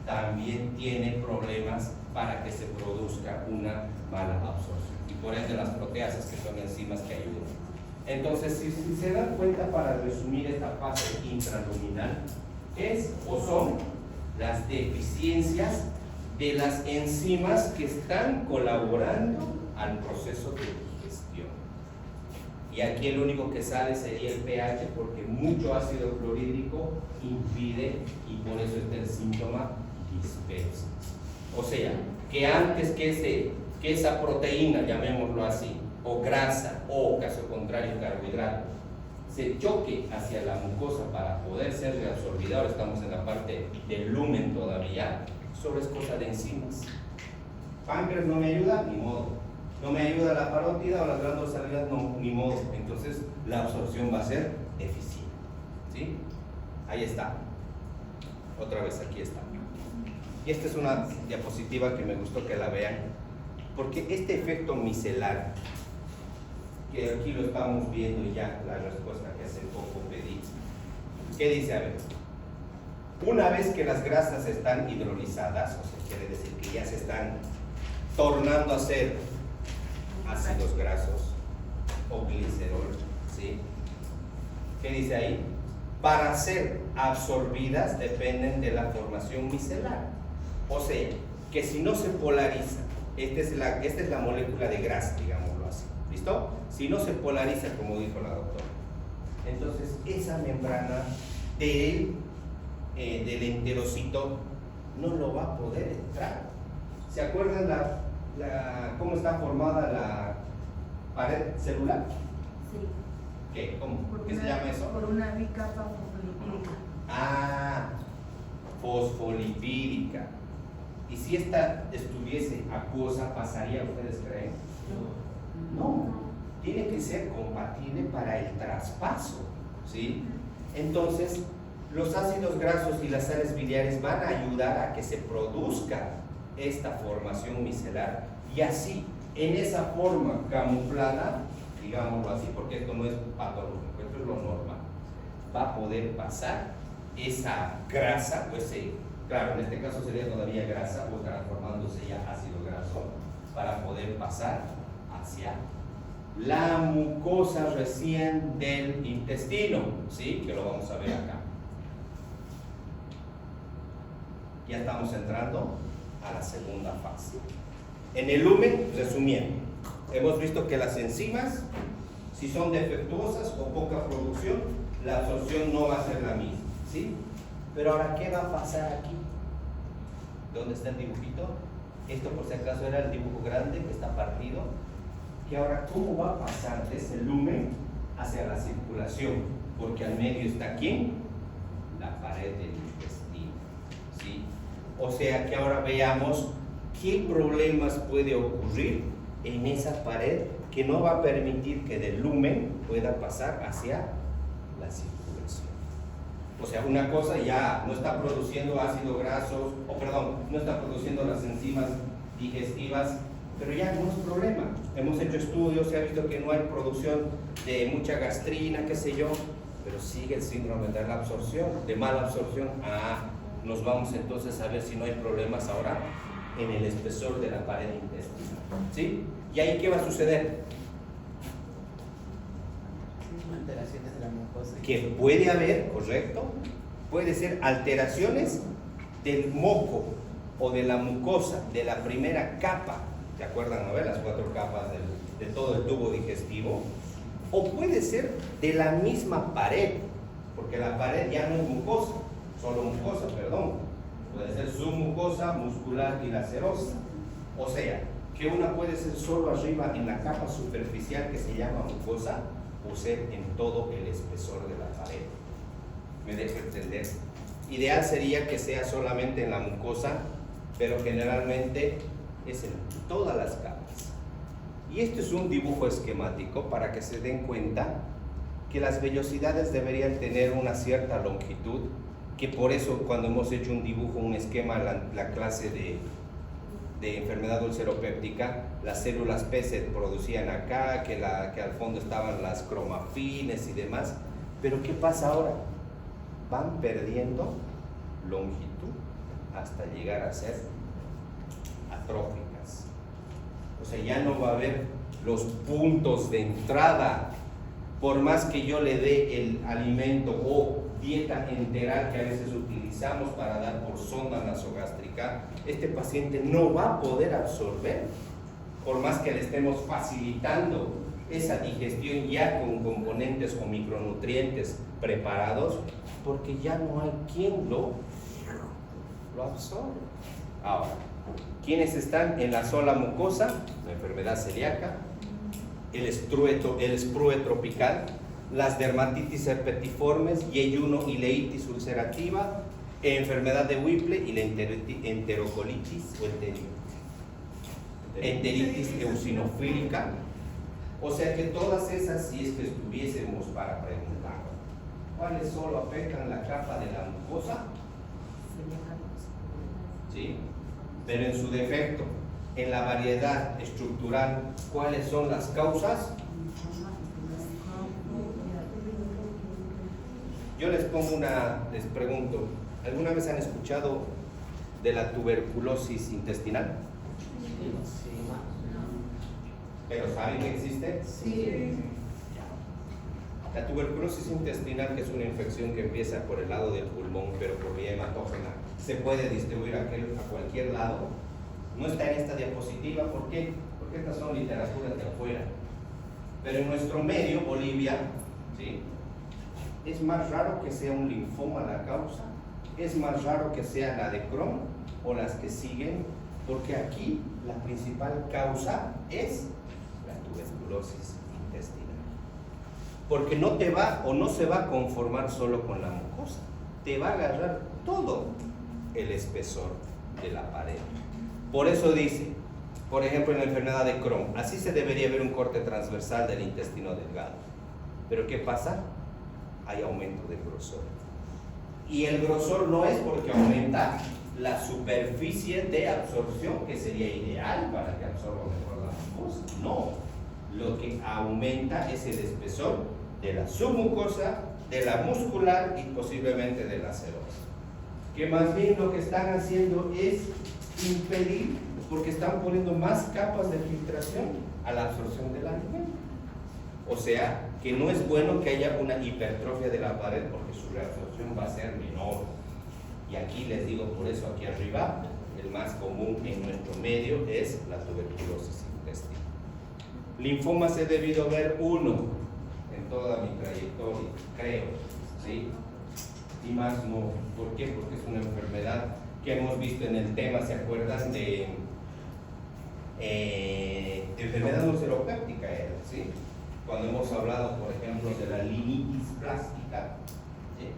también tiene problemas para que se produzca una mala absorción. Y por ende las proteasas, que son enzimas que ayudan. Entonces, si se dan cuenta, para resumir esta fase intraluminal, es o son las deficiencias de las enzimas que están colaborando al proceso de digestión. Y aquí el único que sale sería el pH, porque mucho ácido clorhídrico impide, y por eso está el síntoma dispepsia. O sea, que antes que esa proteína, llamémoslo así, o grasa, o caso contrario carbohidrato, se choque hacia la mucosa para poder ser reabsorbida, ahora estamos en la parte del lumen todavía, solo es cosa de enzimas. Páncreas no me ayuda, ni modo. No me ayuda la parótida o las glándulas salinas, no, ni modo. Entonces la absorción va a ser deficiente. ¿Sí? Ahí está. Otra vez aquí está. Y esta es una diapositiva que me gustó que la vean, porque este efecto micelar, que aquí lo estamos viendo ya, la respuesta que hace poco pedí. ¿Qué dice? A ver, una vez que las grasas están hidrolizadas, o sea, quiere decir que ya se están tornando a ser ácidos grasos o glicerol, ¿sí? ¿Qué dice ahí? Para ser absorbidas dependen de la formación micelar. O sea, que si no se polariza, esta es la molécula de grasa, digámoslo así, ¿listo? Si no se polariza, como dijo la doctora, entonces esa membrana del enterocito no lo va a poder entrar. ¿Se acuerdan cómo está formada la pared celular? Sí. ¿Qué? ¿Cómo? ¿Qué se llama eso? Por una bicapa fosfolipídica. Ah, fosfolipídica. ¿Y si esta estuviese acuosa, pasaría, ustedes creen? No. Tiene que ser compatible para el traspaso, ¿sí? Entonces, los ácidos grasos y las sales biliares van a ayudar a que se produzca esta formación micelar, y así, en esa forma camuflada, digámoslo así, porque esto no es patológico, esto es lo normal, va a poder pasar esa grasa, o ese, claro, en este caso sería todavía grasa, o transformándose ya ácido graso, para poder pasar hacia la mucosa recién del intestino, ¿sí? Que lo vamos a ver acá. Ya estamos entrando a la segunda fase. En el lumen, resumiendo, hemos visto que las enzimas, si son defectuosas o poca producción, la absorción no va a ser la misma, ¿sí? Pero ahora, ¿qué va a pasar aquí? ¿Dónde está el dibujito? Esto, por si acaso, era el dibujo grande que está partido. Que ahora, ¿cómo va a pasar de ese lumen hacia la circulación? Porque al medio está ¿quién? La pared del intestino, ¿sí? O sea que ahora veamos qué problemas puede ocurrir en esa pared que no va a permitir que del lumen pueda pasar hacia la circulación. O sea, una cosa ya no está produciendo ácidos grasos, no está produciendo las enzimas digestivas, pero ya no es problema. Hemos hecho estudios, se ha visto que no hay producción de mucha gastrina, qué sé yo, pero sigue el síndrome de la absorción, de mala absorción. Nos vamos entonces a ver si no hay problemas ahora en el espesor de la pared intestinal, ¿sí? ¿Y ahí qué va a suceder? Alteraciones de la mucosa. Que puede haber, correcto, puede ser alteraciones del moco o de la mucosa, de la primera capa, ¿se acuerdan, no? Las 4 capas de todo el tubo digestivo, o puede ser de la misma pared, porque la pared ya no es mucosa, solo mucosa, perdón, puede ser submucosa, muscular y lacerosa, o sea, que una puede ser solo arriba en la capa superficial que se llama mucosa, o ser en todo el espesor de la pared. ¿Me dejo entender? Ideal sería que sea solamente en la mucosa, pero generalmente es en todas las capas. Y esto es un dibujo esquemático para que se den cuenta que las vellosidades deberían tener una cierta longitud, que por eso cuando hemos hecho un dibujo, un esquema, la clase de enfermedad ulceropéptica, las células P se producían acá, que al fondo estaban las cromafines y demás. Pero ¿qué pasa ahora? Van perdiendo longitud hasta llegar a ser atróficas. O sea, ya no va a haber los puntos de entrada. Por más que yo le dé el alimento o dieta enteral que a veces utilizamos para dar por sonda nasogástrica, este paciente no va a poder absorber, por más que le estemos facilitando esa digestión ya con componentes o micronutrientes preparados, porque ya no hay quien lo absorbe. Ahora, ¿quiénes están en la sola mucosa? La enfermedad celíaca, el sprue tropical, las dermatitis herpetiformes, Y1 y ileitis ulcerativa, enfermedad de Whipple y la enterocolitis o enteritis eosinofílica. O sea que todas esas, si es que estuviésemos para preguntar, ¿cuáles solo afectan la capa de la mucosa? ¿Sí? Pero en su defecto, en la variedad estructural, ¿cuáles son las causas? Yo les pregunto, ¿alguna vez han escuchado de la tuberculosis intestinal? Sí. ¿Pero saben que existe? Sí. La tuberculosis intestinal, que es una infección que empieza por el lado del pulmón, pero por vía hematógena, se puede distribuir a cualquier lado. No está en esta diapositiva, ¿por qué? Porque estas son literaturas de afuera. Pero en nuestro medio, Bolivia, ¿sí?, es más raro que sea un linfoma la causa, es más raro que sea la de Crohn o las que siguen, porque aquí la principal causa es la tuberculosis intestinal. Porque no te va o no se va a conformar solo con la mucosa, te va a agarrar todo el espesor de la pared. Por eso dice, por ejemplo, en la enfermedad de Crohn, así se debería ver un corte transversal del intestino delgado. Pero ¿qué pasa? Hay aumento del grosor. Y el grosor no es porque aumenta la superficie de absorción, que sería ideal para que absorba mejor la mucosa. No, lo que aumenta es el espesor de la submucosa, de la muscular y posiblemente de la serosa. Que más bien lo que están haciendo es impedir, porque están poniendo más capas de filtración a la absorción del alimento. O sea, que no es bueno que haya una hipertrofia de la pared porque su reabsorción va a ser menor. Y aquí les digo, por eso aquí arriba, el más común en nuestro medio es la tuberculosis intestinal. Linfomas he debido ver uno en toda mi trayectoria, creo, ¿sí? Y más no. ¿Por qué? Porque es una enfermedad que hemos visto en el tema, ¿se acuerdan de enfermedad ulceropéptica? ¿Sí? Cuando hemos hablado, por ejemplo, de la linitis plástica, ¿sí?,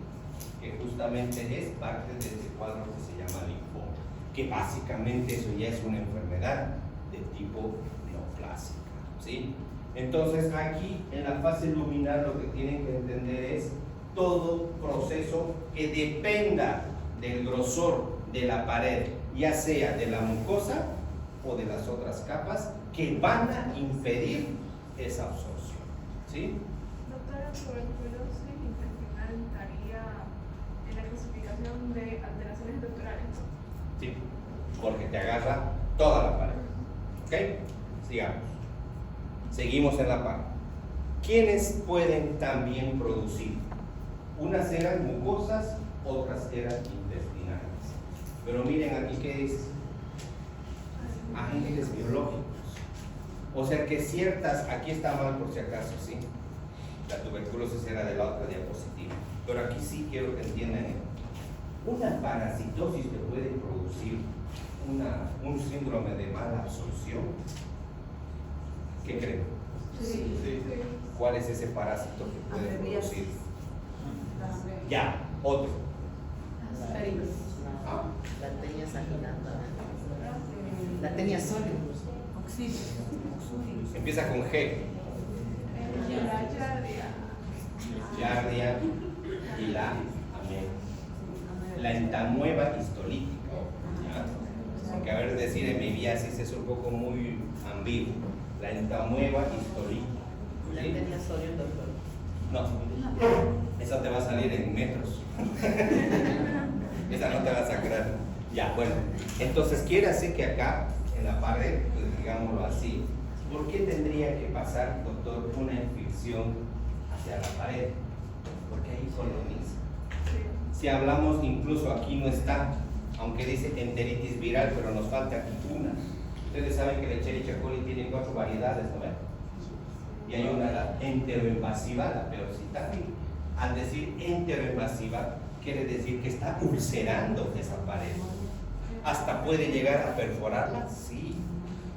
que justamente es parte de este cuadro que se llama linfoma, que básicamente eso ya es una enfermedad de tipo neoplásica, ¿sí? Entonces aquí en la fase luminar lo que tienen que entender es todo proceso que dependa del grosor de la pared, ya sea de la mucosa o de las otras capas, que van a impedir esa absorción. ¿Sí? Doctora, tuberculosis intestinal estaría en la clasificación de alteraciones estructurales. Sí, porque te agarra toda la pared. ¿Ok? Sigamos. Seguimos en la pared. ¿Quiénes pueden también producir? Unas eran mucosas, otras eran intestinales. Pero miren aquí qué es. Agentes biológicos. O sea que ciertas, aquí está mal por si acaso, ¿sí? La tuberculosis era de la otra diapositiva. Pero aquí sí quiero que entiendan esto. Una parasitosis que puede producir un síndrome de mala absorción. ¿Qué creen? Sí. ¿Cuál es ese parásito que puede producir? Ya, otro. La tenia saginata. La tenia sólida. Empieza con G. Giardia y la entamueba histolítica. ¿Ya? Porque a ver, decir hemibiasis es un poco muy ambiguo. La entamueba histórica. La tenía solo el doctor. No, esa te va a salir en metros. Esa no te va a sacar. Ya, bueno. Entonces, quiere decir que acá, en la pared, pues digámoslo así, ¿por qué tendría que pasar, doctor, una infección hacia la pared? Porque ahí coloniza. Si hablamos, incluso aquí no está, aunque dice enteritis viral, pero nos falta aquí una. Ustedes saben que la Escherichia coli tiene 4 variedades, ¿no ven? Y hay una, la enteroinvasiva, la peorcita. Al decir enteroinvasiva, quiere decir que está ulcerando esa pared. ¿Hasta puede llegar a perforarla? Sí.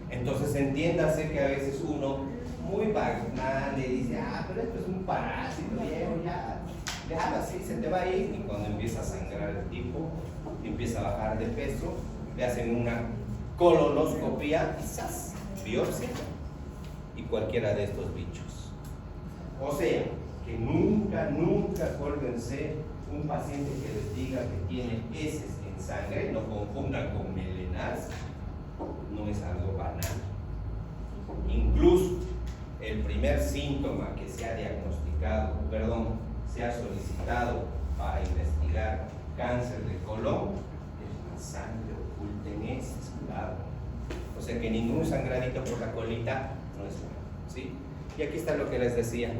Entonces entiéndase que a veces uno, muy banal, le dice, pero esto es un parásito, viejo, ya, déjalo así, se te va a ir. Y cuando empieza a sangrar el tipo, empieza a bajar de peso, le hacen una colonoscopia, quizás, biopsia, y cualquiera de estos bichos. O sea, que nunca, acuérdense, un paciente que les diga que tiene heces en sangre, no confundan con melenas, no es algo banal. Incluso el primer síntoma que se ha diagnosticado, se ha solicitado para investigar cáncer de colon es la sangre oculta en heces, claro. O sea que ningún sangradito por la colita no es bueno, ¿sí? Y aquí está lo que les decía,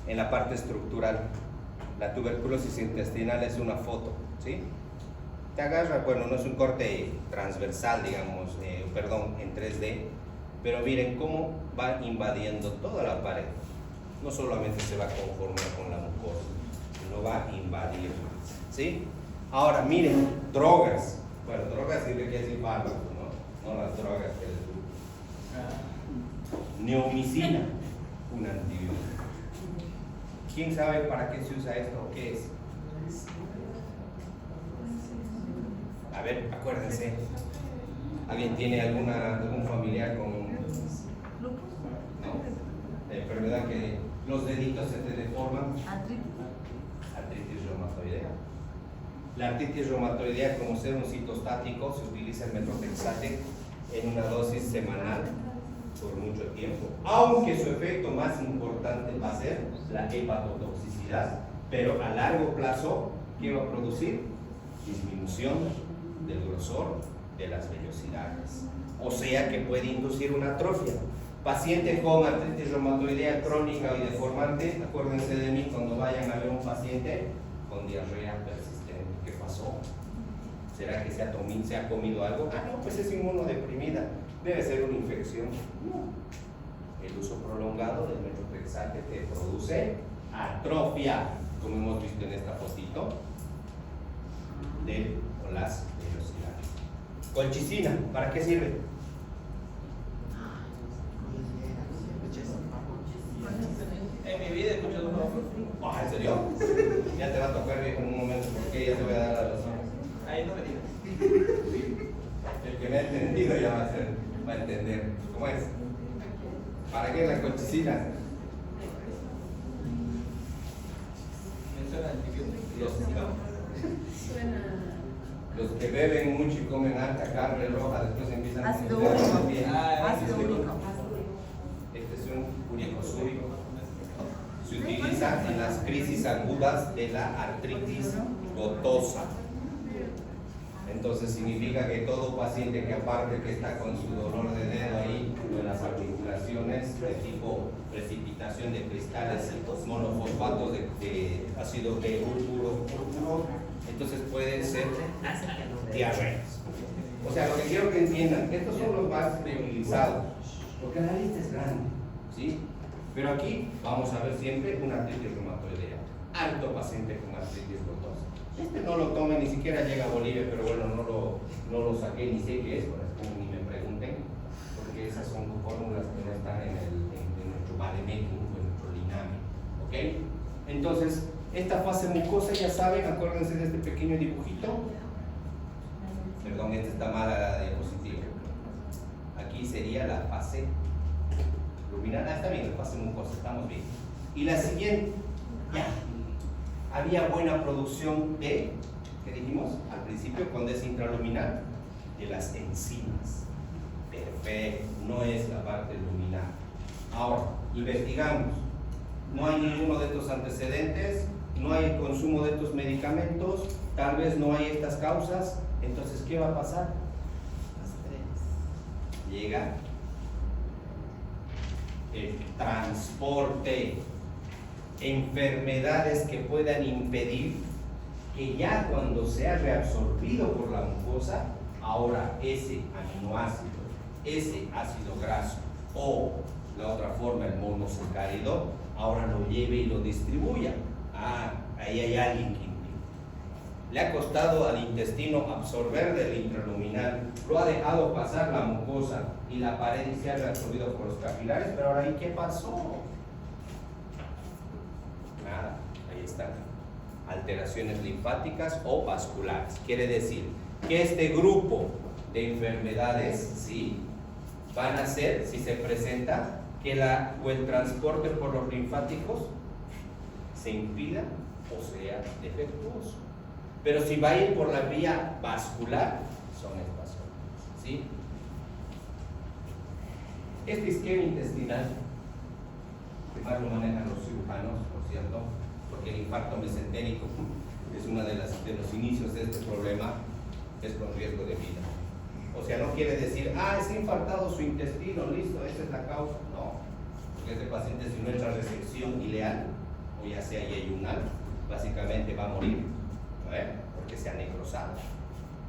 en la parte estructural. La tuberculosis intestinal es una foto, ¿sí? Te agarra, bueno, no es un corte transversal, digamos, en 3D, pero miren cómo va invadiendo toda la pared. No solamente se va a conformar con la mucosa, sino va a invadir, ¿sí? Ahora, miren, drogas. Bueno, drogas sirve que decir fármacos, ¿no? No las drogas que les gustan. Neomicina, un antibiótico. ¿Quién sabe para qué se usa esto o qué es? A ver, acuérdense. ¿Alguien tiene algún familiar con la enfermedad que los deditos se te deforman? Artritis reumatoidea. La artritis reumatoidea, como ser un citostático, se utiliza el methotrexate en una dosis semanal por mucho tiempo, aunque su efecto más importante va a ser la hepatotoxicidad, pero a largo plazo, ¿qué va a producir? Disminución del grosor de las vellosidades, o sea que puede inducir una atrofia. Pacientes con artritis reumatoidea crónica y deformante, acuérdense de mí cuando vayan a ver un paciente con diarrea persistente. ¿Qué pasó? ¿Será que se ha comido algo? No, pues es inmunodeprimida. Debe ser una infección. No. El uso prolongado del methotrexate te produce atrofia, como hemos visto en esta fotito, de las vellosidades. Colchicina, ¿para qué sirve? En mi vida he escuchado un poco. ¿En serio? Ya te va a tocar viejo en un momento porque ya te voy a dar la razón. Ahí no me digas. El que me ha entendido ya va a entender. ¿Cómo es? ¿Para qué la colchicina? Me suena antibiótico. Los que beben mucho y comen alta carne roja, después empiezan a Ácido comer úrico. también. Ácido úrico. Este es un uricosúrico. Se utiliza en las crisis agudas de la artritis gotosa. Entonces significa que todo paciente que aparte que está con su dolor de dedo ahí, en las articulaciones de tipo precipitación de cristales monofosfatos de ácido púrpuro, entonces pueden ser diarreas. O sea, lo que quiero que entiendan, estos son los más utilizados, porque la lista es grande, ¿sí? Pero aquí vamos a ver siempre una artritis reumatoidea, alto paciente con artritis gotosa. Este no lo tome, ni siquiera llega a Bolivia, pero bueno, no lo saqué, ni sé qué es, por eso ni me pregunten, porque esas son fórmulas que no están en nuestro Vademécum, en nuestro Liname, ¿ok? Entonces, esta fase mucosa, ya saben, acuérdense de este pequeño dibujito. Perdón, esta está mala la diapositiva. Aquí sería la fase luminal. Está bien, la fase mucosa, estamos bien. Y la siguiente, ya. Había buena producción de, ¿qué dijimos al principio? Cuando es intraluminal, de las enzimas. Perfecto, no es la parte luminal. Ahora, investigamos. No hay ninguno de estos antecedentes, no hay consumo de estos medicamentos, tal vez no hay estas causas. Entonces, ¿qué va a pasar? Llega el transporte, enfermedades que puedan impedir que ya cuando sea reabsorbido por la mucosa, ahora ese aminoácido, ese ácido graso o la otra forma, el monosacárido, ahora lo lleve y lo distribuya. Ahí hay alguien que impide. Le ha costado al intestino absorber del intraluminal, lo ha dejado pasar la mucosa y la pared y se ha reabsorbido por los capilares, pero ahora ¿y qué pasó? Nada, ahí están. Alteraciones linfáticas o vasculares. Quiere decir que este grupo de enfermedades, sí, van a ser, si se presenta, que el transporte por los linfáticos se impida o sea defectuoso. Pero si va a ir por la vía vascular, son estas zonas, ¿sí? Este isquemia intestinal, que más lo manejan los cirujanos, por cierto, porque el infarto mesentérico es uno de los inicios de este problema, es con riesgo de vida. O sea, no quiere decir, es infartado su intestino, listo, esa es la causa. No, porque este paciente, si no entra resección ileal, o ya sea yeyunal, básicamente va a morir, porque se ha necrosado.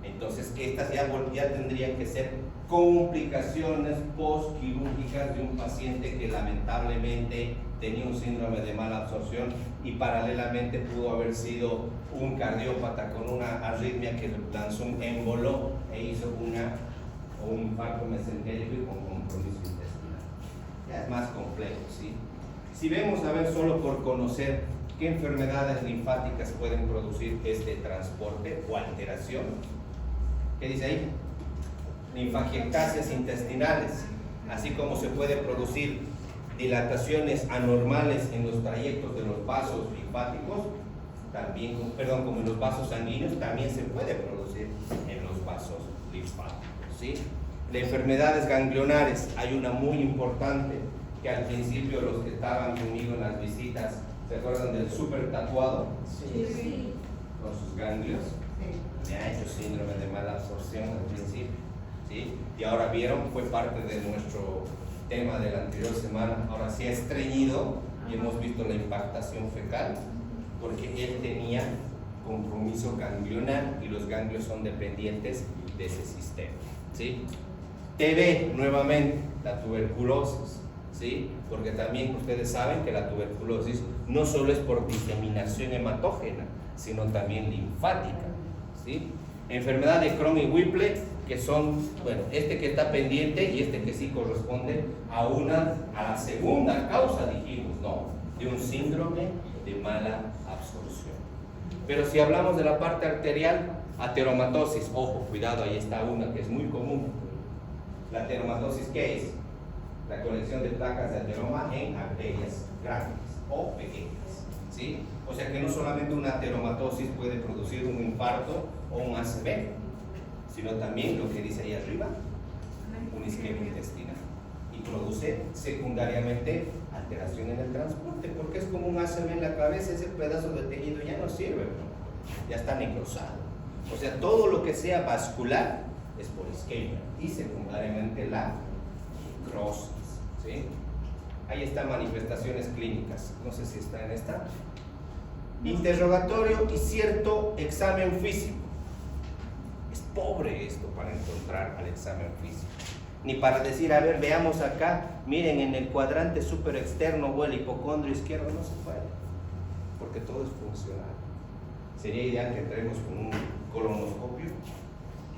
Entonces, estas ya tendrían que ser complicaciones postquirúrgicas de un paciente que lamentablemente tenía un síndrome de mala absorción y paralelamente pudo haber sido un cardiópata con una arritmia que lanzó un émbolo e hizo un infarto mesentérico y con compromiso intestinal. Ya es más complejo, ¿sí? Si vemos, a ver, solo por conocer qué enfermedades linfáticas pueden producir este transporte o alteración, ¿qué dice ahí? Linfagiectasias intestinales, así como se puede producir dilataciones anormales en los trayectos de los vasos linfáticos, también, como en los vasos sanguíneos, también se puede producir en los vasos linfáticos, ¿sí? Las enfermedades ganglionares, hay una muy importante que al principio los que estaban conmigo en las visitas, ¿se acuerdan del súper tatuado? Sí. Con sus ganglios. Me ha hecho síndrome de mala absorción al principio, ¿sí? Y ahora vieron, fue parte de nuestro tema de la anterior semana, ahora sí ha estreñido y hemos visto la impactación fecal, porque él tenía compromiso ganglionar y los ganglios son dependientes de ese sistema, ¿sí? TB, nuevamente, la tuberculosis, ¿sí? Porque también ustedes saben que la tuberculosis no solo es por diseminación hematógena, sino también linfática, ¿sí? Enfermedad de Crohn y Whipple, que son, este que está pendiente y este que sí corresponde a la segunda causa, dijimos, ¿no? De un síndrome de mala absorción. Pero si hablamos de la parte arterial, ateromatosis, ojo, cuidado, ahí está una que es muy común. La ateromatosis, ¿qué es? La colección de placas de ateroma en arterias grandes o pequeñas, ¿sí? O sea que no solamente una ateromatosis puede producir un infarto o un ACV, sino también lo que dice ahí arriba, un isquemia intestinal, y produce secundariamente alteración en el transporte, porque es como un ACV en la cabeza, ese pedazo de tejido ya no sirve, ¿no? Ya está necrosado. O sea, todo lo que sea vascular es por isquemia y secundariamente la necrosis, ¿sí? Ahí están manifestaciones clínicas, no sé si está en esta. Interrogatorio y cierto examen físico. Es pobre esto para encontrar al examen físico. Ni para decir, a ver, veamos acá, miren, en el cuadrante super externo o el hipocondrio izquierdo, no se puede, porque todo es funcional. Sería ideal que entremos con un colonoscopio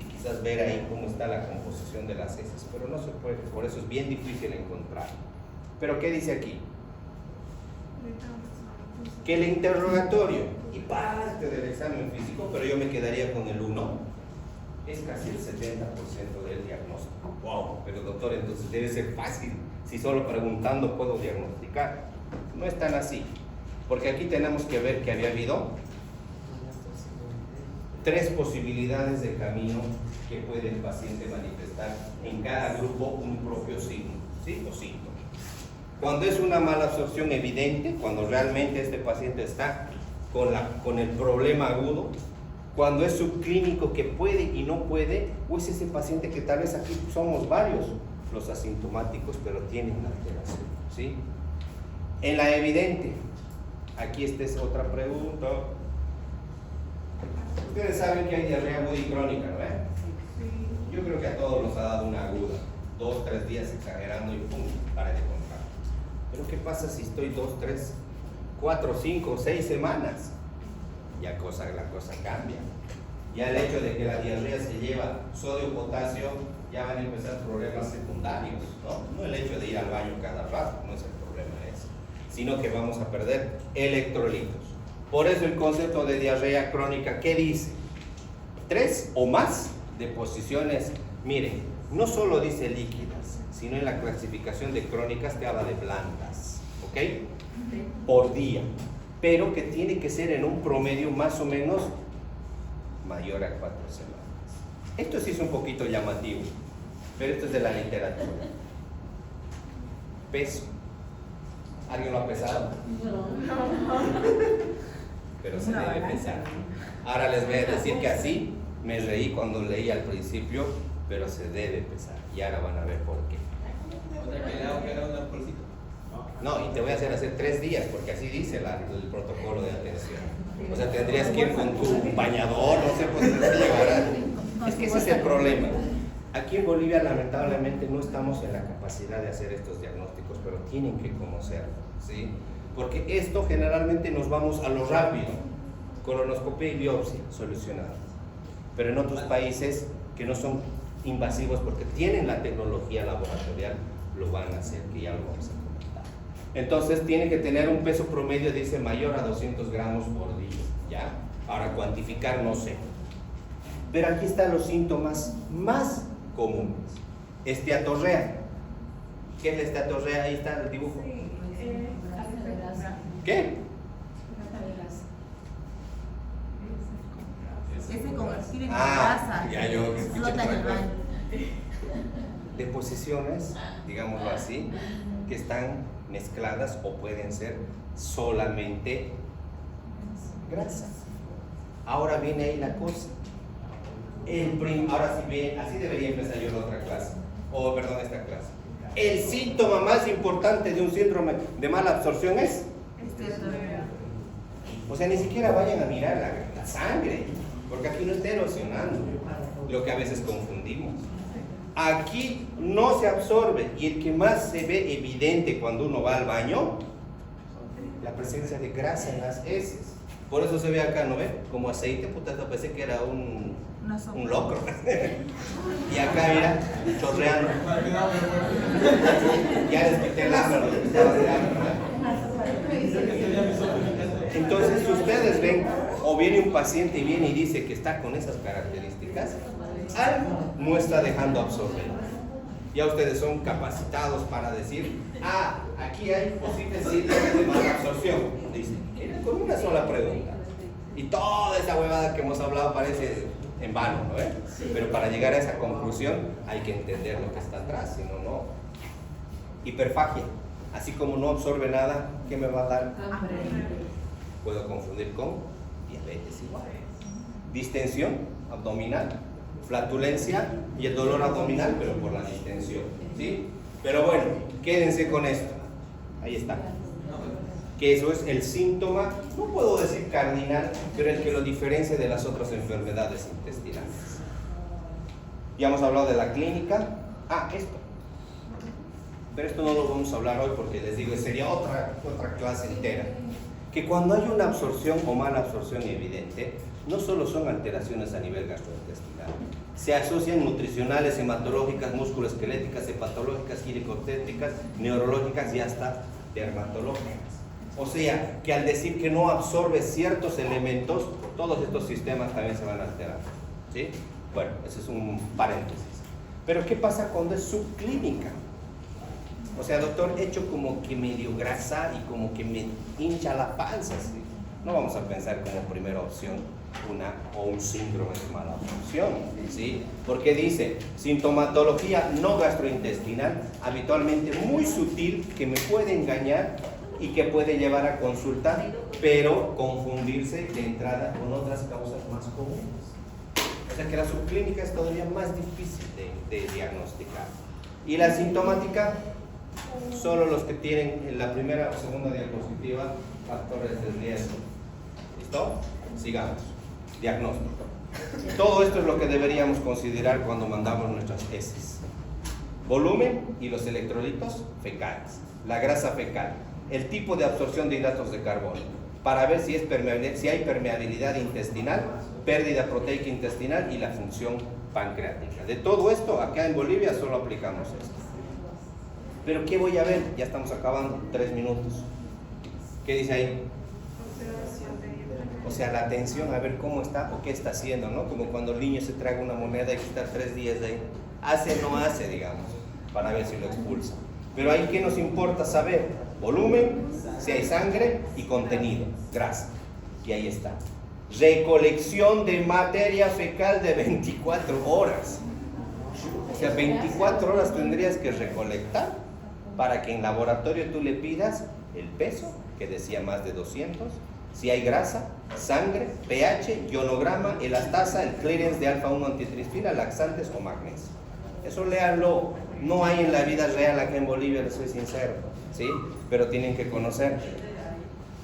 y quizás ver ahí cómo está la composición de las heces, pero no se puede, por eso es bien difícil encontrar. Pero ¿qué dice aquí? Que el interrogatorio y parte del examen físico, pero yo me quedaría con el 1, es casi el 70% del diagnóstico. Wow, pero doctor, entonces debe ser fácil, si solo preguntando puedo diagnosticar. No es tan así, porque aquí tenemos que ver que había habido 3 posibilidades de camino que puede el paciente manifestar en cada grupo un propio signo, ¿sí? O síntoma. Cuando es una mala absorción evidente, cuando realmente este paciente está con el problema agudo, cuando es subclínico que puede y no puede, o es ese paciente que tal vez aquí somos varios los asintomáticos, pero tienen una alteración, ¿sí? En la evidente, aquí esta es otra pregunta. Ustedes saben que hay diarrea aguda y crónica, ¿no? Yo creo que a todos nos ha dado una aguda, 2, 3 días exagerando y pum, para de contar. Pero ¿qué pasa si estoy 2, 3, 4, 5, 6 semanas? Ya la cosa cambia. Ya el hecho de que la diarrea se lleva sodio, potasio, ya van a empezar problemas secundarios, ¿no? No el hecho de ir al baño cada rato, no es el problema ese, sino que vamos a perder electrolitos. Por eso el concepto de diarrea crónica, ¿qué dice? 3 o más deposiciones, miren, no solo dice líquidas, sino en la clasificación de crónicas te habla de blandas, ¿ok? Por día, pero que tiene que ser en un promedio más o menos mayor a 4 semanas. Esto sí es un poquito llamativo, pero esto es de la literatura. Peso. ¿Alguien lo ha pesado? Pero se debe pesar. Ahora les voy a decir que así me reí cuando leí al principio, pero se debe pesar. Y ahora van a ver por qué. No, y te voy a hacer 3 días, porque así dice el protocolo de atención. O sea, tendrías que ir con tu bañador, no sé, pues te llevarás. Es que ese es el problema. Aquí en Bolivia, lamentablemente, no estamos en la capacidad de hacer estos diagnósticos, pero tienen que conocerlo, ¿sí? Porque esto generalmente nos vamos a lo rápido, colonoscopia y biopsia, solucionado. Pero en otros países que no son invasivos porque tienen la tecnología laboratorial, lo van a hacer, que ya lo vamos a comentar. Entonces tiene que tener un peso promedio, dice, mayor a 200 gramos por día, ¿ya? Ahora, cuantificar no sé. Pero aquí están los síntomas más comunes. Esteatorrea. ¿Qué es la esteatorrea? Ahí está el dibujo. ¿Qué? Ese convertir en Ah, grasa. ya yo escuché Flota en el otra cosa. baño. Deposiciones, digámoslo así, que están mezcladas o pueden ser solamente grasa. Ahora viene ahí la cosa. Ahora sí bien, así debería empezar yo la otra clase, esta clase. El síntoma más importante de un síndrome de mala absorción es, o sea, ni siquiera vayan a mirar la sangre, porque aquí no está erosionando, lo que a veces confundimos. Aquí no se absorbe, y el que más se ve evidente cuando uno va al baño, la presencia de grasa en las heces. Por eso se ve acá, ¿no ve? Como aceite, puta, pensé que era un locro. Y acá, mira, chorreando. Ya les quité el hambre, los que estaban de hambre, ¿verdad? Entonces, si ustedes ven, o viene un paciente y viene y dice que está con esas características, algo no está dejando absorber. Ya ustedes son capacitados para decir, aquí hay posibles síntomas de mala absorción. Dicen, con una sola pregunta. Y toda esa huevada que hemos hablado parece en vano, ¿no? Pero para llegar a esa conclusión hay que entender lo que está atrás, si no, no. Hiperfagia. Así como no absorbe nada, ¿qué me va a dar? Puedo confundir con diabetes igual. Distensión abdominal, flatulencia y el dolor abdominal, pero por la distensión, ¿sí? Pero bueno, quédense con esto. Ahí está. Que eso es el síntoma, no puedo decir cardinal, pero el que lo diferencia de las otras enfermedades intestinales. Ya hemos hablado de la clínica. Esto. Pero esto no lo vamos a hablar hoy porque les digo, sería otra clase entera. Que cuando hay una absorción o mala absorción evidente, no solo son alteraciones a nivel gastrointestinal, se asocian nutricionales, hematológicas, musculoesqueléticas, hepatológicas, ginecostétricas, neurológicas y hasta dermatológicas. O sea, que al decir que no absorbe ciertos elementos, todos estos sistemas también se van a alterar, ¿sí? Bueno, ese es un paréntesis. Pero ¿qué pasa cuando es subclínica? O sea, doctor, hecho como que medio grasa y como que me hincha la panza, ¿sí? No vamos a pensar como primera opción un síndrome de mala absorción, ¿sí? Porque dice, sintomatología no gastrointestinal, habitualmente muy sutil, que me puede engañar y que puede llevar a consultar, pero confundirse de entrada con otras causas más comunes. O sea que la subclínica es todavía más difícil de diagnosticar. Y la sintomática, solo los que tienen en la primera o segunda diapositiva factores de riesgo. ¿Listo? Sigamos. Diagnóstico. Todo esto es lo que deberíamos considerar cuando mandamos nuestras heces. Volumen y los electrolitos fecales. La grasa fecal. El tipo de absorción de hidratos de carbono. Para ver si hay permeabilidad intestinal, pérdida proteica intestinal y la función pancreática. De todo esto, acá en Bolivia solo aplicamos esto. Pero ¿qué voy a ver? Ya estamos acabando, 3 minutos. ¿Qué dice ahí? O sea, la atención a ver cómo está o qué está haciendo, ¿no? Como cuando el niño se traga una moneda y está 3 días de ahí. Hace o no hace, digamos, para ver si lo expulsa. Pero ahí, ¿qué nos importa saber? Volumen, si hay sangre y contenido, grasa. Y ahí está. Recolección de materia fecal de 24 horas. O sea, 24 horas tendrías que recolectar para que en laboratorio tú le pidas el peso, que decía más de 200, si hay grasa, sangre, pH, ionograma, elastasa, el clearance de alfa-1 antitripsina, laxantes o magnesio. Eso léanlo. No hay en la vida real acá en Bolivia, les soy sincero, ¿sí? Pero tienen que conocer.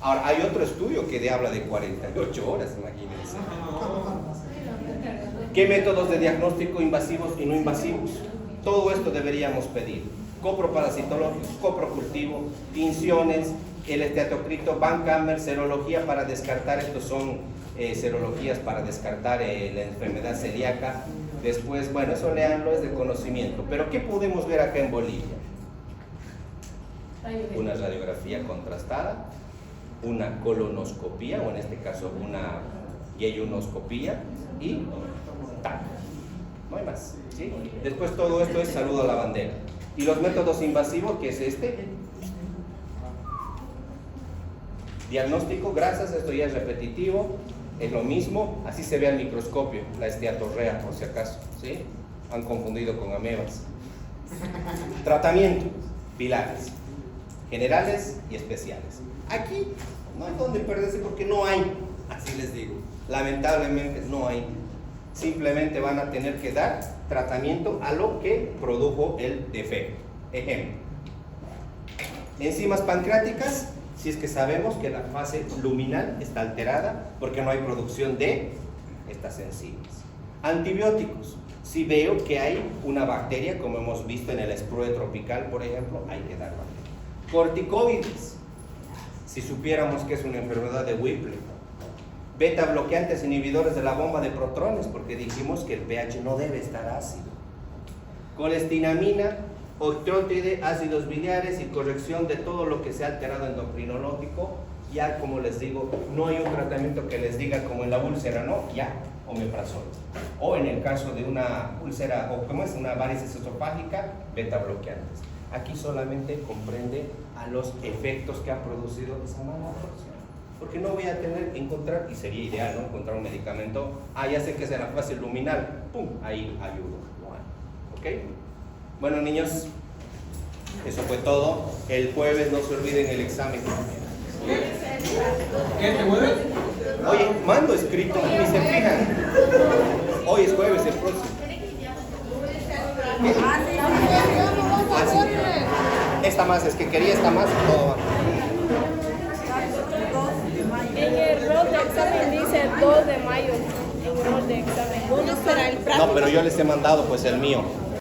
Ahora, hay otro estudio que habla de 48 horas, imagínense. ¿Qué métodos de diagnóstico invasivos y no invasivos? Todo esto deberíamos pedir. Coproparasitológico, coprocultivo, tinciones, el esteatocrito, Vancomycin, serología para descartar, estos son serologías para descartar la enfermedad celíaca. Después, bueno, eso leanlo, es de conocimiento. Pero ¿qué podemos ver acá en Bolivia? Una radiografía contrastada, una colonoscopía, o en este caso una yeyunoscopía y TAC. No hay más, ¿sí? Después todo esto es saludo a la bandera. Y los métodos invasivos, que es este. Diagnóstico, grasas, esto ya es repetitivo. Es lo mismo, así se ve al microscopio, la esteatorrea, por si acaso, ¿sí? Han confundido con amebas. Tratamiento, pilares, generales y especiales. Aquí no hay donde perderse porque no hay, así les digo. Lamentablemente no hay. Simplemente van a tener que dar tratamiento a lo que produjo el defecto. Ejemplo, enzimas pancreáticas. Si es que sabemos que la fase luminal está alterada porque no hay producción de estas enzimas. Antibióticos. Si veo que hay una bacteria, como hemos visto en el sprue tropical, por ejemplo, hay que dar bacteria. Corticoides. Si supiéramos que es una enfermedad de Whipple. Beta bloqueantes inhibidores de la bomba de protones, porque dijimos que el pH no debe estar ácido. Colestinamina, octreotide, ácidos biliares y corrección de todo lo que sea alterado endocrinológico. Ya, como les digo, no hay un tratamiento que les diga como en la úlcera, no, ya, omeprazol. O en el caso de una úlcera, o como es una varices esofágica, beta bloqueantes. Aquí solamente comprende a los efectos que ha producido esa mala absorción. Porque no voy a encontrar, y sería ideal, ¿no? Encontrar un medicamento, ya sé que es en la fase luminal, pum, ahí ayudo. ¿Ok? Bueno, niños, eso fue todo. El jueves no se olviden el examen. ¿Qué te jueves? Oye, mando escrito, ni se fijan. Hoy es jueves, el próximo. Ah, sí. Esta más, es que quería esta más, todo va. En el rol de examen dice 2 de mayo. En el rol de examen. ¿Dónde será el práctico? No, pero yo les he mandado pues el mío.